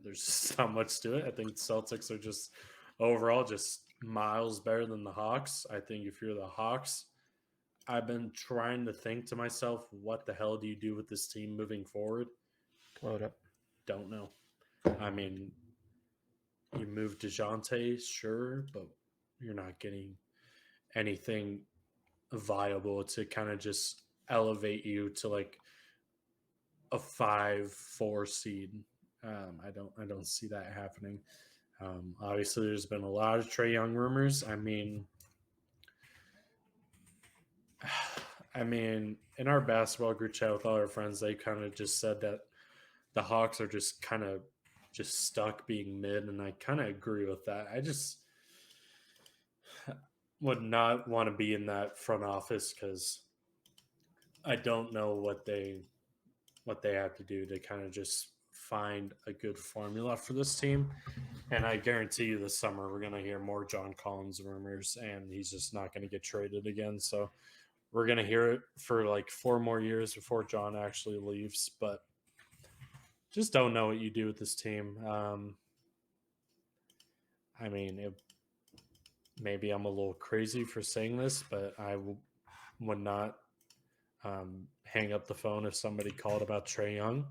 There's just not much to it. I think the Celtics are just overall just miles better than the Hawks. I think if you're the Hawks, I've been trying to think to myself, what the hell do you do with this team moving forward? Load up. Don't know. I mean, you move DeJounte, sure, but you're not getting anything viable to kind of just elevate you to like a 5-4 seed. I don't see that happening. Obviously, there's been a lot of Trae Young rumors. I mean, in our basketball group chat with all our friends, they kind of just said that the Hawks are just kind of just stuck being mid, and I kind of agree with that. I just would not want to be in that front office because I don't know what they have to do to kind of just find a good formula for this team. And I guarantee you this summer we're going to hear more John Collins rumors, and he's just not going to get traded again. So we're going to hear it for like 4 more years before John actually leaves. But just don't know what you do with this team. Maybe I'm a little crazy for saying this, but I would not hang up the phone if somebody called about Trae Young.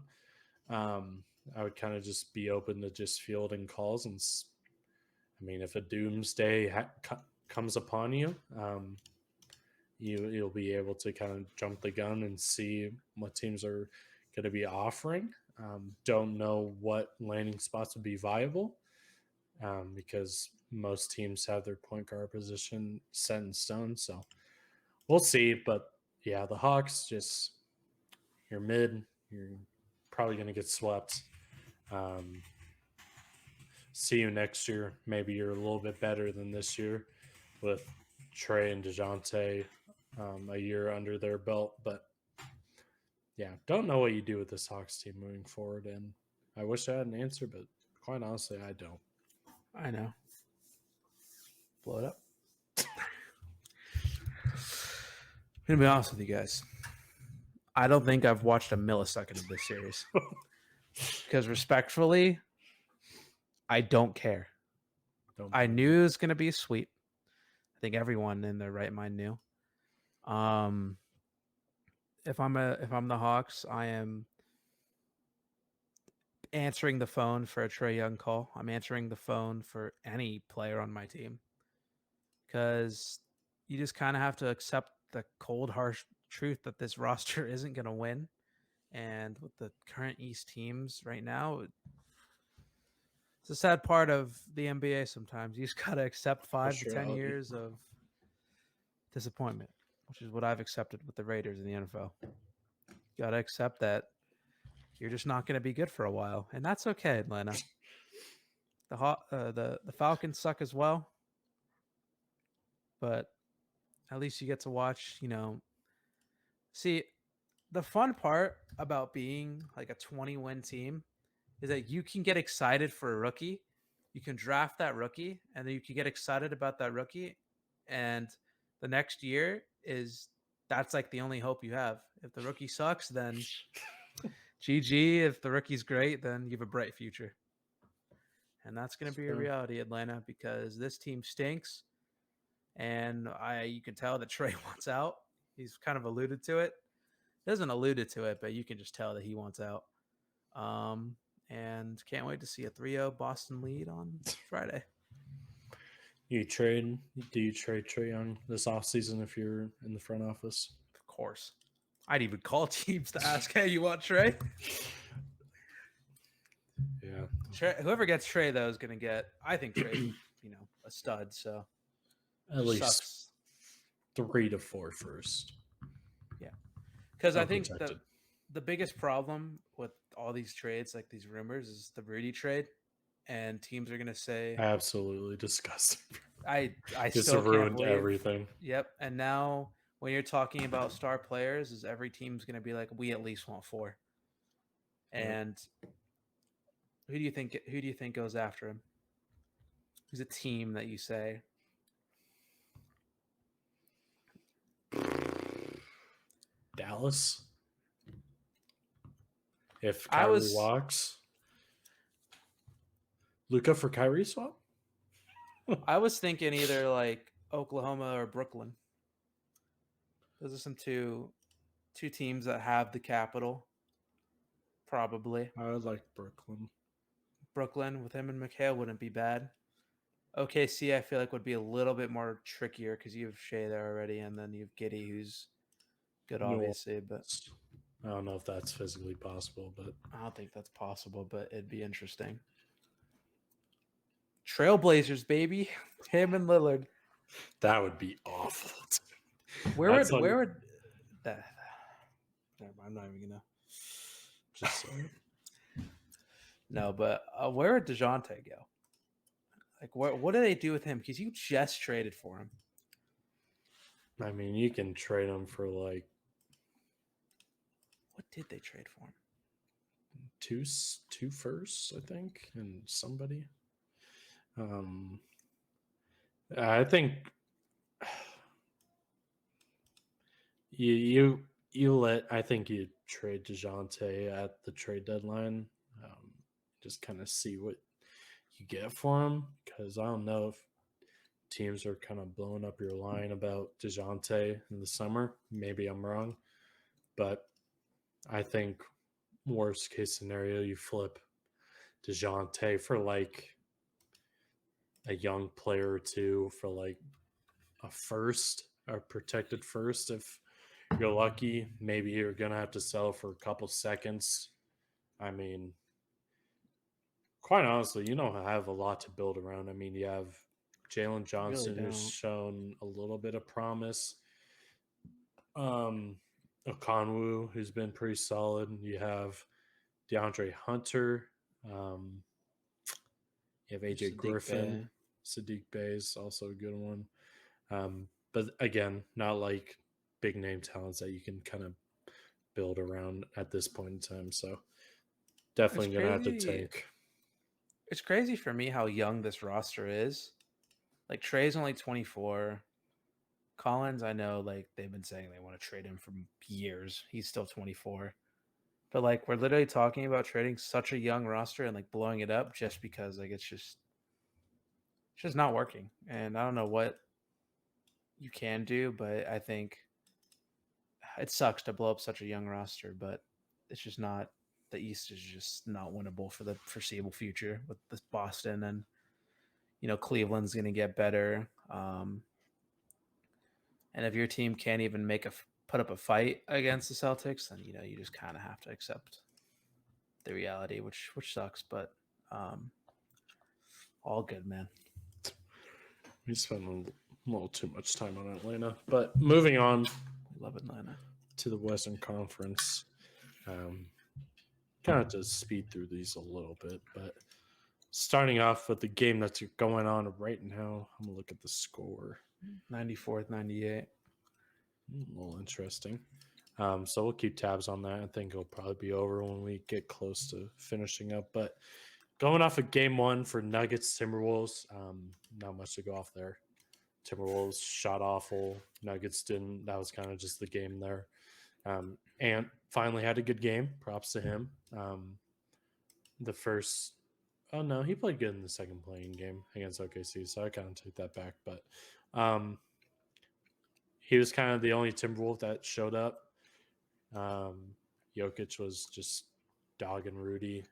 I would kind of just be open to just fielding calls. And I mean, if a doomsday comes upon you, you'll be able to kind of jump the gun and see what teams are going to be offering. Don't know what landing spots would be viable because most teams have their point guard position set in stone. So we'll see. But yeah, the Hawks just you're mid. You're probably going to get swept. See you next year. Maybe you're a little bit better than this year with Trey and DeJounte a year under their belt. But yeah, don't know what you do with this Hawks team moving forward. And I wish I had an answer, but quite honestly, I don't. I know. Blow it up. I'm going to be honest with you guys. I don't think I've watched a millisecond of this series. Because respectfully, I don't care. I knew it was going to be a sweep. I think everyone in their right mind knew. If I'm the Hawks, I am answering the phone for a Trae Young call. I'm answering the phone for any player on my team. Because you just kind of have to accept the cold, harsh truth that this roster isn't going to win. And with the current East teams right now, it's a sad part of the NBA sometimes. You just got to accept 5 to 10 years of disappointment, which is what I've accepted with the Raiders in the NFL. You got to accept that you're just not going to be good for a while, and that's okay, Atlanta. The Falcons suck as well, but at least you get to watch, see, the fun part about being like a 20-win team is that you can get excited for a rookie. You can draft that rookie, and then you can get excited about that rookie. And the next year that's like the only hope you have. If the rookie sucks, then GG. If the rookie's great, then you have a bright future. And that's going to be a reality, Atlanta, because this team stinks. And you can tell that Trae wants out. He's kind of alluded to it. Doesn't alluded to it, but you can just tell that he wants out. And can't wait to see a 3-0 Boston lead on Friday. Do you trade Trae Young this offseason if you're in the front office? Of course. I'd even call teams to ask, hey, you want Trae? Yeah. Whoever gets Trae, though, is going to get, I think Trae, a stud. So at least 3 to 4 first. Yeah. Because I think the biggest problem with all these trades, like these rumors, is the Rudy trade. And teams are going to say... Absolutely disgusting. I just still ruined everything. Yep. And now when you're talking about star players, is every team's going to be like, we at least want 4. And who do you think goes after him? Who's a team that you say... Dallas? If Kyrie walks... Luka for Kyrie swap? I was thinking either like Oklahoma or Brooklyn. Those are some two teams that have the capital. Probably. I would like Brooklyn. Brooklyn with him and McHale wouldn't be bad. OKC, I feel like would be a little bit more trickier because you have Shea there already, and then you have Giddey, who's good, obviously. But I don't know if that's physically possible, but I don't think that's possible. But it'd be interesting. Trailblazers, baby, him and Lillard. That would be awful. Where would that? Never mind, I'm not even gonna. Just no, but where would DeJounte go? Like, what do they do with him? Because you just traded for him. I mean, you can trade him for like. What did they trade for him? Two firsts, I think, and somebody. I think you I think you trade DeJounte at the trade deadline. Just kind of see what you get for him, because I don't know if teams are kind of blowing up your line about DeJounte in the summer. Maybe I'm wrong, but I think worst case scenario, you flip DeJounte for like a young player or two for like a first, a protected first. If you're lucky, maybe you're gonna have to sell for a couple seconds. I mean, quite honestly, you don't have a lot to build around. I mean, you have Jalen You really Johnson, who's don't. shown a little bit of promise. Um, Okonwu, who's been pretty solid. You have DeAndre Hunter. Um, you have AJ Sadiq Griffin. Bey. Sadiq Bey is also a good one. But again, not like big name talents that you can kind of build around at this point in time. So It's definitely gonna have to crazy. tank. It's crazy for me how young this roster is. Like Trey's only 24. Collins, I know like they've been saying they want to trade him for years. He's still 24. But like we're literally talking about trading such a young roster and like blowing it up just because like it's just not working. And I don't know what you can do, but I think it sucks to blow up such a young roster, but it's just not the East is just not winnable for the foreseeable future with this Boston and Cleveland's going to get better. And if your team can't even put up a fight against the Celtics, then you just kind of have to accept the reality, which sucks, but um, all good, man. We spent a little too much time on Atlanta, but moving on Love Atlanta. to the Western Conference. Kind of to speed through these a little bit, but starting off with the game that's going on right now, I'm gonna look at the score. 94th, 98. A little interesting. So we'll keep tabs on that. I think it'll probably be over when we get close to finishing up. But going off of game one for Nuggets Timberwolves, not much to go off there. Timberwolves shot awful. Nuggets didn't. That was kind of just the game there. And finally had a good game. Props to him. The first, oh no, he played good in the second playing game against OKC, so I kind of take that back. But he was kind of the only Timberwolf that showed up. Jokic was just dogging Rudy.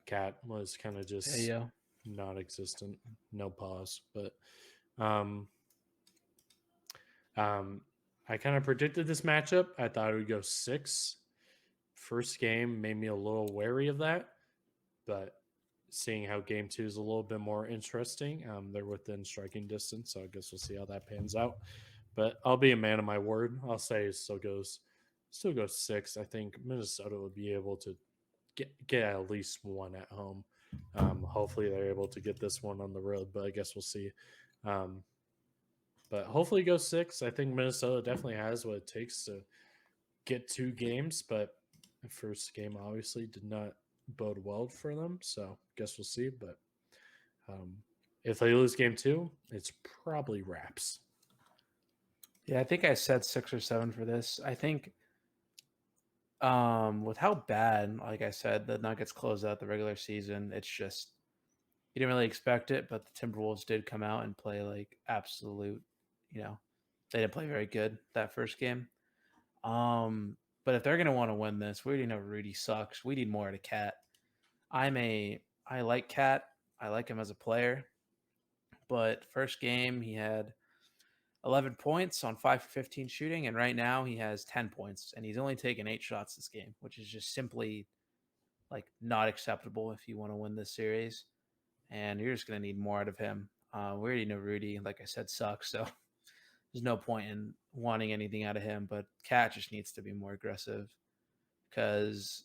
Cat was kind of just Hey, yo. non-existent, no pause. But I kind of predicted this matchup. I thought it would go 6. First game made me a little wary of that, but seeing how game 2 is a little bit more interesting, they're within striking distance, so I guess we'll see how that pans out. But I'll be a man of my word. I'll say it still goes 6. I think Minnesota would be able to get at least one at home. Hopefully they're able to get this one on the road, but I guess we'll see. But hopefully it goes 6. I think Minnesota definitely has what it takes to get 2 games, but the first game obviously did not bode well for them. So I guess we'll see. But if they lose game 2, it's probably wraps. Yeah, I think I said 6 or 7 for this. I think with how bad, like I said, the Nuggets closed out the regular season, it's just you didn't really expect it, but the Timberwolves did come out and play like absolute, they didn't play very good that first game. But if they're gonna want to win this, we already know Rudy sucks. We need more out of Cat. I like Cat. I like him as a player. But first game he had 11 points on 5 for 15 shooting, and right now he has 10 points, and he's only taken 8 shots this game, which is just simply like not acceptable if you want to win this series. And you're just gonna need more out of him. We already know Rudy, like I said, sucks, so there's no point in wanting anything out of him. But Cat just needs to be more aggressive because,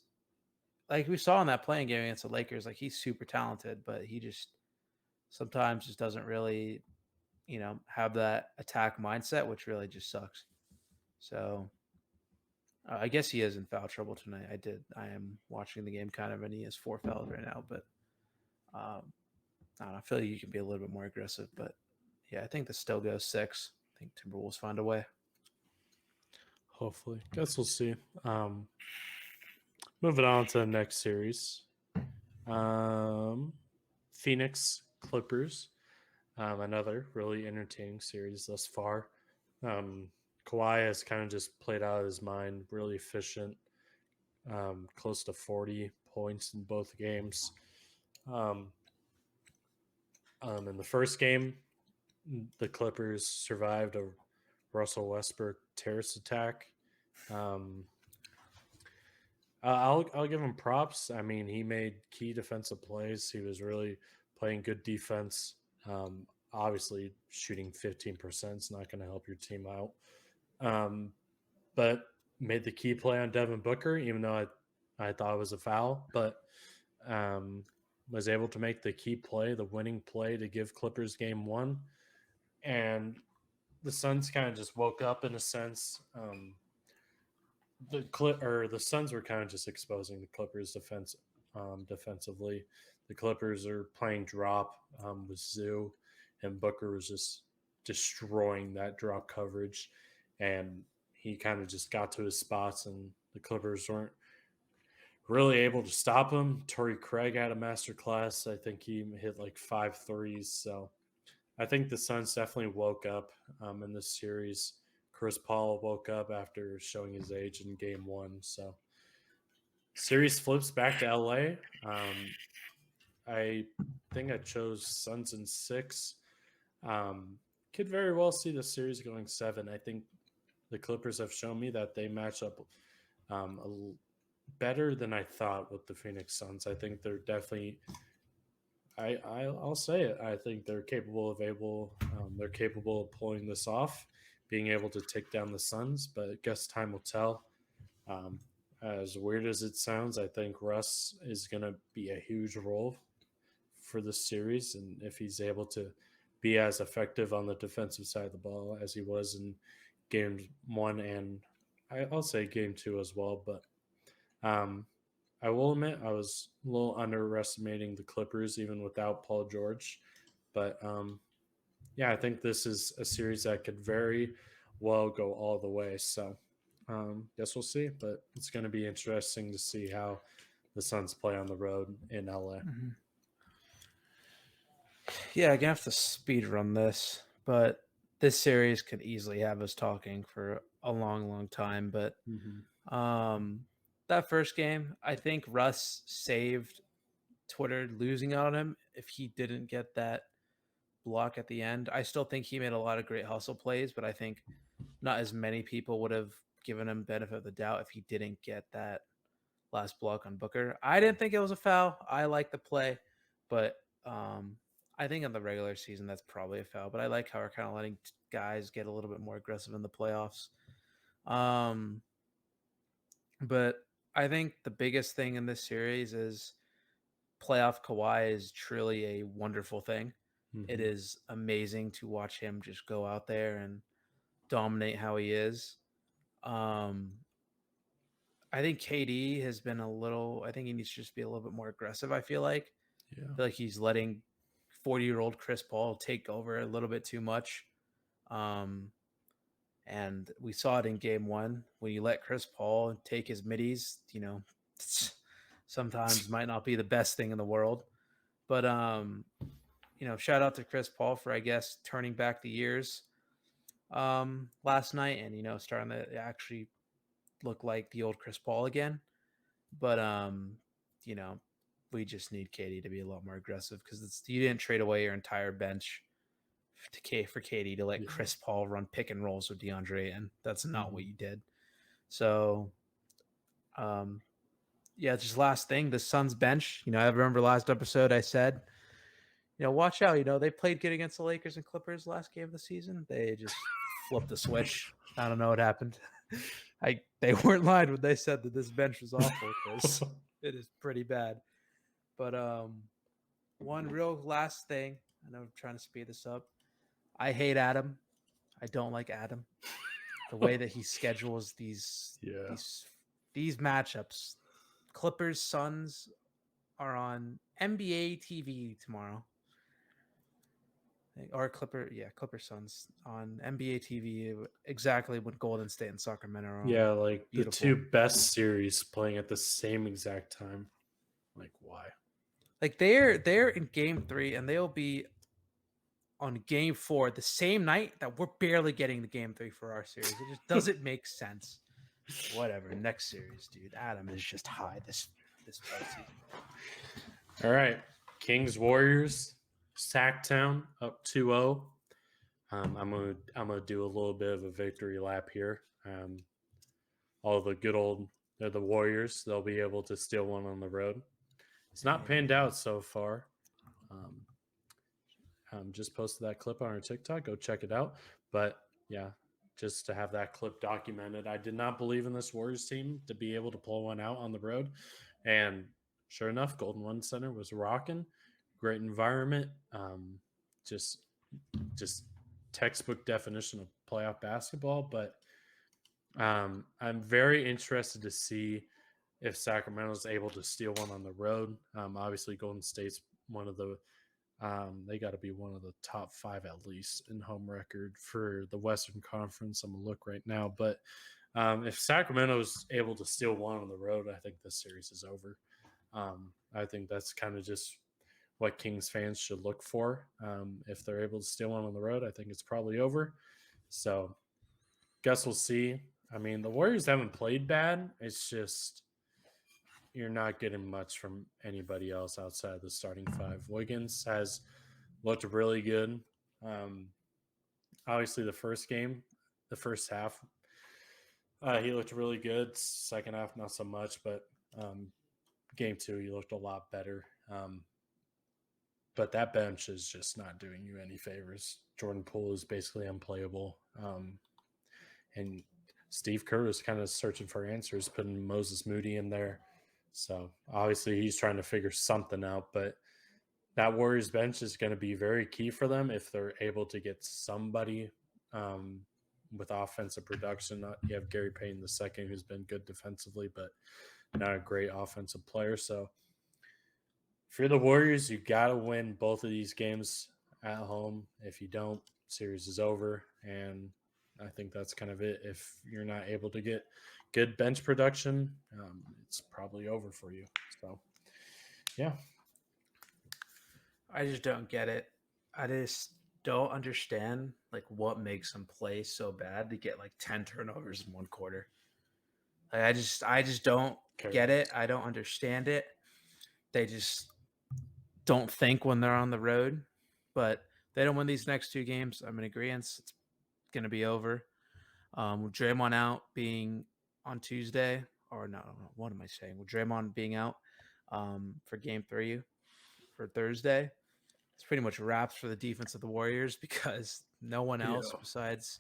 like we saw in that playing game against the Lakers, like he's super talented, but he just sometimes just doesn't really, have that attack mindset, which really just sucks. So I guess he is in foul trouble tonight. I am watching the game kind of, and he has 4 fouls right now. But I don't know. I feel like you can be a little bit more aggressive. But yeah, I think this still goes 6. I think Timberwolves find a way. Hopefully. Guess we'll see. Moving on to the next series. Phoenix Clippers. Another really entertaining series thus far. Kawhi has kind of just played out of his mind, really efficient. close to 40 points in both games. In the first game, the Clippers survived a Russell Westbrook terrorist attack. I'll give him props. I mean, he made key defensive plays. He was really playing good defense. Obviously, shooting 15% is not going to help your team out. But made the key play on Devin Booker, even though I thought it was a foul. But was able to make the key play, the winning play to give Clippers game one. And the Suns kind of just woke up in a sense. The Suns were kind of just exposing the Clippers defensively. The Clippers are playing drop with Zoo, and Booker was just destroying that drop coverage, and he kind of just got to his spots, and the Clippers weren't really able to stop him. Torrey Craig had a masterclass. I think he hit like 5 threes. So I think the Suns definitely woke up in this series. Chris Paul woke up after showing his age in game one. So series flips back to LA. I think I chose Suns in 6. Could very well see the series going 7. I think the Clippers have shown me that they match up better than I thought with the Phoenix Suns. I think they're definitely I'll say it. I think they're capable of pulling this off, being able to take down the Suns, but I guess time will tell. As weird as it sounds, I think Russ is going to be a huge role for this series, and if he's able to be as effective on the defensive side of the ball as he was in game 1 and I'll say game 2 as well, but I will admit I was a little underestimating the Clippers even without Paul George. But yeah, I think this is a series that could very well go all the way. So guess we'll see. But it's going to be interesting to see how the Suns play on the road in LA. Mm-hmm. Yeah, I'm going to have to speed run this. But this series could easily have us talking for a long, long time. But that first game, I think Russ saved Twitter losing on him if he didn't get that block at the end. I still think he made a lot of great hustle plays, but I think not as many people would have given him benefit of the doubt if he didn't get that last block on Booker. I didn't think it was a foul. I like the play, but I think in the regular season that's probably a foul. But I like how we're kind of letting guys get a little bit more aggressive in the playoffs. But I think the biggest thing in this series is playoff Kawhi is truly a wonderful thing. It is amazing to watch him just go out there and dominate how he is. I think KD has been I think he needs to just be a little bit more aggressive, I feel like. Yeah. I feel like he's letting 40-year-old Chris Paul take over a little bit too much. And we saw it in game 1 when you let Chris Paul take his middies, sometimes might not be the best thing in the world. But, shout out to Chris Paul for, I guess, turning back the years last night and, starting to actually look like the old Chris Paul again. But, we just need KD to be a lot more aggressive because you didn't trade away your entire bench for KD to let Chris Paul run pick and rolls with DeAndre, and that's not what you did. So, just last thing, the Suns bench. I remember last episode I said, watch out. They played good against the Lakers and Clippers last game of the season. They just flipped the switch. I don't know what happened. They weren't lying when they said that this bench was awful because it is pretty bad. But one real last thing, I know I'm trying to speed this up. I hate Adam. I don't like Adam. The way that he schedules these matchups. Clippers Suns are on NBA TV tomorrow. Or Clipper Suns on NBA TV exactly when Golden State and Sacramento are on. Yeah, like beautiful. The 2 best series playing at the same exact time. Like why? Like they're in game 3 and they'll be on game 4 the same night that we're barely getting the game 3 for our series. It just doesn't make sense. Whatever. Next series, dude. Adam is just high this postseason. All right. Kings Warriors, Sacktown up 2-0. I'm gonna do a little bit of a victory lap here. All the good old the Warriors, they'll be able to steal one on the road. It's not panned out so far. Just posted that clip on our TikTok. Go check it out. But yeah, just to have that clip documented. I did not believe in this Warriors team to be able to pull one out on the road. And sure enough, Golden One Center was rocking. Great environment. Just textbook definition of playoff basketball. But I'm very interested to see if Sacramento is able to steal one on the road. Obviously, Golden State's one of the they got to be one of the top 5 at least in home record for the Western Conference. I'm gonna look right now, but if Sacramento is able to steal one on the road, I think this series is over. I think that's kind of just what Kings fans should look for. If they're able to steal one on the road, I think it's probably over. So, guess we'll see. I mean, the Warriors haven't played bad. It's just you're not getting much from anybody else outside of the starting 5. Wiggins has looked really good. Obviously, the first half, he looked really good. Second half, not so much, but game 2, he looked a lot better. But that bench is just not doing you any favors. Jordan Poole is basically unplayable. And Steve Kerr is kind of searching for answers, putting Moses Moody in there. So obviously he's trying to figure something out, but that Warriors bench is going to be very key for them if they're able to get somebody with offensive production. You have Gary Payton II, who's been good defensively, but not a great offensive player. So for the Warriors, you got to win both of these games at home. If you don't, series is over. And I think that's kind of it. If you're not able to get good bench production, it's probably over for you. So, yeah. I just don't get it. I just don't understand like what makes them play so bad to get like 10 turnovers in one quarter. Like, I just don't get it. I don't understand it. They just don't think when they're on the road, but they don't win these next 2 games. I'm in agreement. It's going to be over. With Draymond out being on Tuesday, or no, what am I saying? With Draymond being out for game 3 for Thursday, it's pretty much wraps for the defense of the Warriors because no one else besides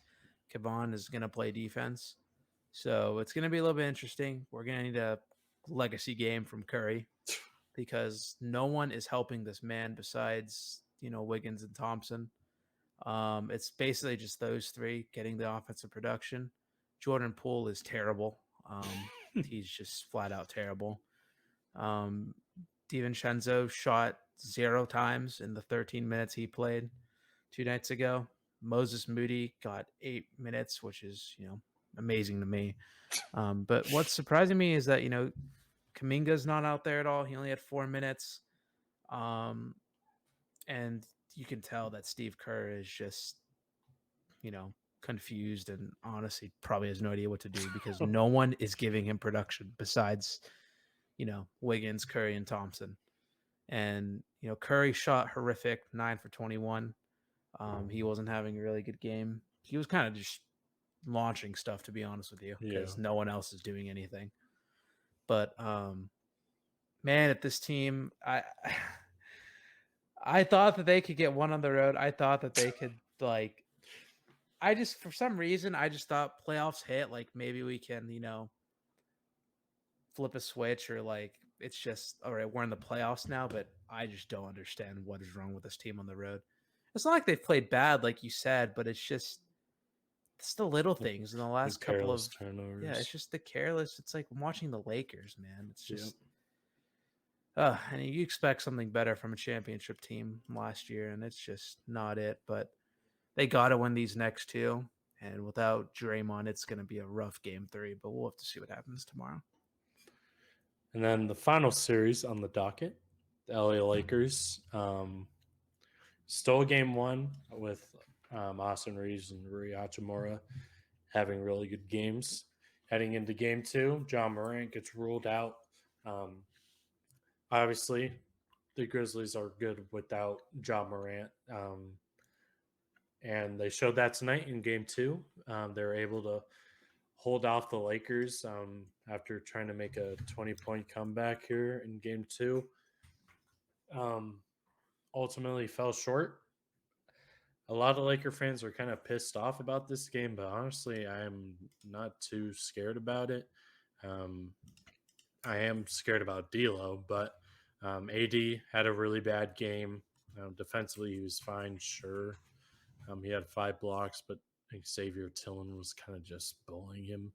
Kevon is going to play defense. So it's going to be a little bit interesting. We're going to need a legacy game from Curry because no one is helping this man besides, Wiggins and Thompson. It's basically just those 3 getting the offensive production. Jordan Poole is terrible. He's just flat out terrible. DiVincenzo shot 0 times in the 13 minutes he played 2 nights ago. Moses Moody got 8 minutes, which is, amazing to me. But what's surprising me is that, Kuminga's not out there at all. He only had 4 minutes. And you can tell that Steve Kerr is just, confused and honestly probably has no idea what to do because no one is giving him production besides, Wiggins, Curry, and Thompson. And, Curry shot horrific, 9 for 21. He wasn't having a really good game. He was kind of just launching stuff, to be honest with you, because no one else is doing anything. But, man, at this team, I thought that they could get one on the road. I thought that they could, for some reason, I just thought playoffs hit. Like, maybe we can, flip a switch or, it's just, all right, we're in the playoffs now. But I just don't understand what is wrong with this team on the road. It's not like they've played bad, like you said, but it's the little things in the last couple of turnovers. Yeah, it's just the careless. It's like watching the Lakers, man. It's just, and you expect something better from a championship team last year, and it's just not it. But they got to win these next 2, and without Draymond, it's going to be a rough game 3. But we'll have to see what happens tomorrow. And then the final series on the docket, the LA Lakers stole game 1 with Austin Reeves and Rui Hachimura having really good games. heading into game 2. John Morant gets ruled out. Obviously, the Grizzlies are good without John Morant. And they showed that tonight in game 2. They were able to hold off the Lakers after trying to make a 20-point comeback here in game 2. Ultimately fell short. A lot of Laker fans are kind of pissed off about this game, but honestly, I am not too scared about it. I am scared about D'Lo, but AD had a really bad game. Defensively, he was fine, sure. He had 5 blocks, but I think Xavier Tillman was kind of just bullying him.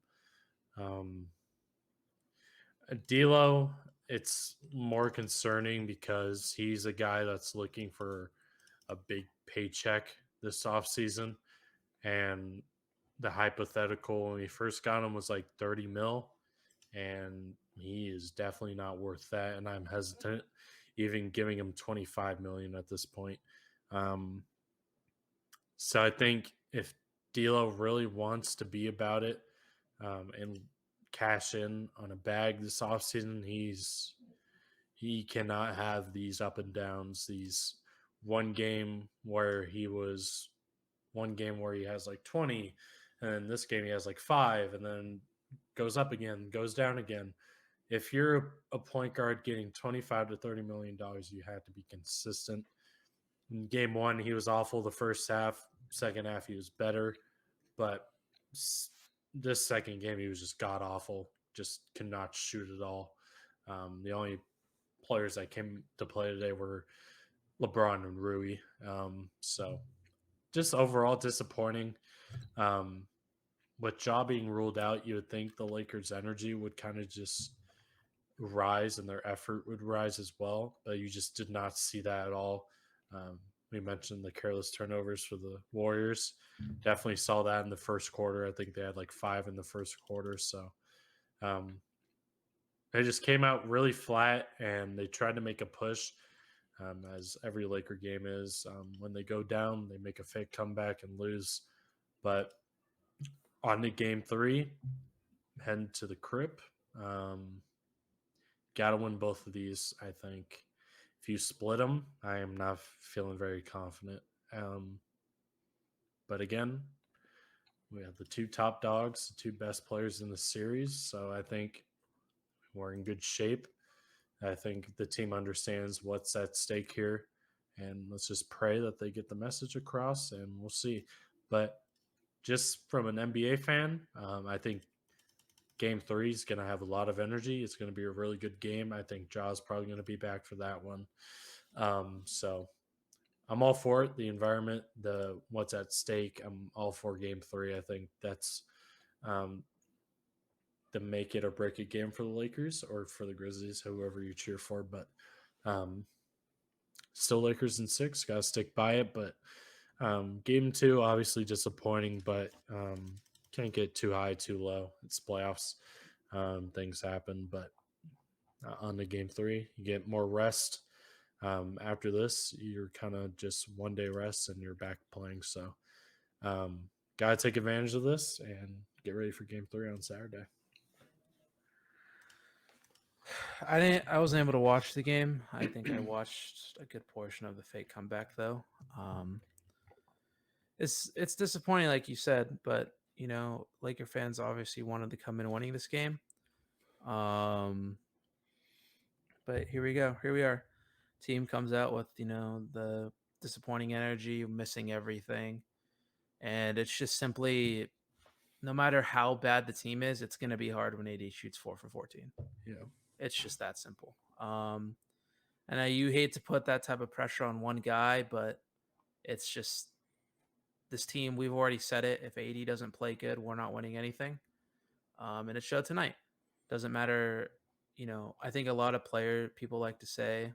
D'Lo, it's more concerning because he's a guy that's looking for a big paycheck this offseason. And the hypothetical when we first got him was like 30 mil. And he is definitely not worth that. And I'm hesitant even giving him 25 million at this point. So I think if D'Lo really wants to be about it and cash in on a bag this offseason, he cannot have these up and downs. These one game where he has like 20, and this game he has like 5, and then goes up again, goes down again. If you're a point guard getting $25 to $30 million, you have to be consistent. In game 1, he was awful the first half. Second half, he was better. But this second game, he was just god awful. Just could not shoot at all. The only players that came to play today were LeBron and Rui. So just overall disappointing. With Ja being ruled out, you would think the Lakers' energy would kind of just rise and their effort would rise as well, but you just did not see that at all. We mentioned the careless turnovers for the Warriors. Definitely saw that in the first quarter. I think they had like 5 in the first quarter. So they just came out really flat and they tried to make a push, as every Laker game is. When they go down, they make a fake comeback and lose. But on to game 3, heading to the crib. Got to win both of these, I think. If you split them, I am not feeling very confident. But again, we have the 2 top dogs, the 2 best players in the series. So I think we're in good shape. I think the team understands what's at stake here. And let's just pray that they get the message across, and we'll see. But just from an NBA fan, I think Game 3 is going to have a lot of energy. It's going to be a really good game. I think Ja's probably going to be back for that one. So I'm all for it. The environment, the what's at stake, I'm all for Game 3. I think that's the make it or break it game for the Lakers or for the Grizzlies, whoever you cheer for. But still Lakers in 6. Got to stick by it. But Game 2, obviously disappointing, but can't get too high, too low. It's playoffs. Things happen, but on to Game 3, you get more rest. After this, you're kind of just one day rest and you're back playing. So, got to take advantage of this and get ready for Game 3 on Saturday. I wasn't able to watch the game. I think I watched a good portion of the fake comeback though. It's disappointing, like you said, but Laker fans obviously wanted to come in winning this game. But here we go. Here we are. Team comes out with the disappointing energy, missing everything, and it's just simply, no matter how bad the team is, it's going to be hard when AD shoots 4 for 14. Yeah, it's just that simple. And you hate to put that type of pressure on one guy, but it's just this team. We've already said it. If AD doesn't play good, we're not winning anything. And it showed tonight. Doesn't matter. I think a lot of people like to say,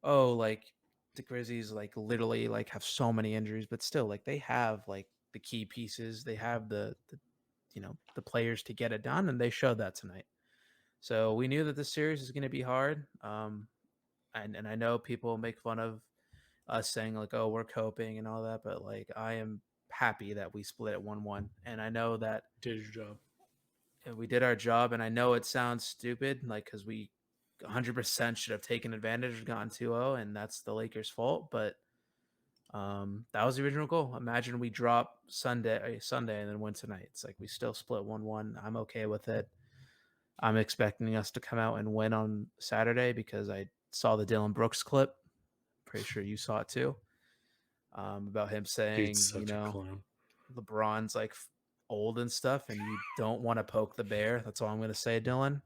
oh, like the Grizzlies like literally like have so many injuries, but still like they have like the key pieces. They have the players to get it done, and they showed that tonight. So we knew that this series is going to be hard. And I know people make fun of us saying like, oh, we're coping and all that, but like I am happy that we split at 1-1, and I know that Did your job. we did our job, and I know it sounds stupid, like because we 100% should have taken advantage of gotten 2-0, and that's the Lakers' fault, but that was the original goal. Imagine we drop Sunday and then win tonight. It's like we still split 1-1. I'm okay with it. I'm expecting us to come out and win on Saturday because I saw the Dylan Brooks clip. Pretty sure you saw it too. About him saying, Dude's such a clown. LeBron's like old and stuff, and you don't want to poke the bear. That's all I'm going to say, Dylan.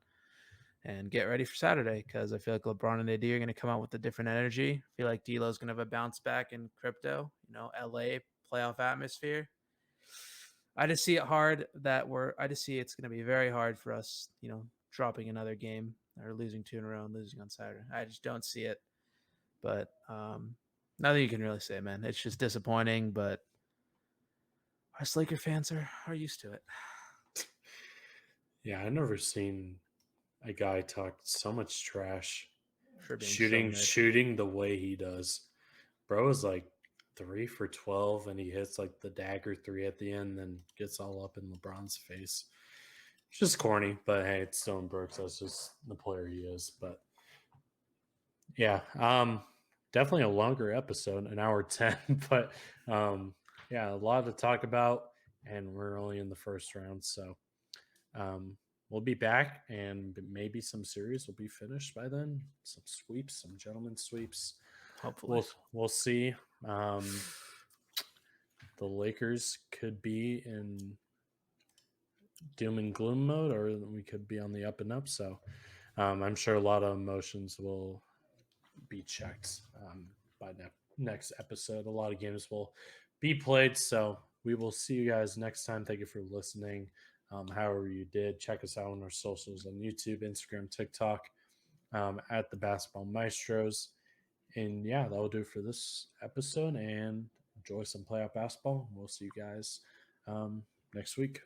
And get ready for Saturday because I feel like LeBron and AD are going to come out with a different energy. I feel like D'Lo's going to have a bounce back in crypto, LA playoff atmosphere. I just see it hard I just see it's going to be very hard for us, dropping another game or losing 2 in a row and losing on Saturday. I just don't see it. But nothing you can really say, man. It's just disappointing, but us Laker fans are used to it. Yeah, I never seen a guy talk so much trash For being shooting the way he does. Bro is like 3 for 12 and he hits like the dagger 3 at the end, then gets all up in LeBron's face. It's just corny, but hey, it's Dylan Brooks. That's just the player he is. But yeah, definitely a longer episode, an hour 10, but yeah, a lot to talk about, and we're only in the first round, so we'll be back, and maybe some series will be finished by then. Some sweeps, some gentlemen sweeps. Hopefully, we'll see. The Lakers could be in doom and gloom mode, or we could be on the up and up. So I'm sure a lot of emotions will be checked by next episode. A lot of games will be played. So we will see you guys next time. Thank you for listening. However you did, check us out on our socials on YouTube, Instagram, TikTok, at the Basketball Maestros. And yeah, that will do it for this episode. And enjoy some playoff basketball. We'll see you guys next week.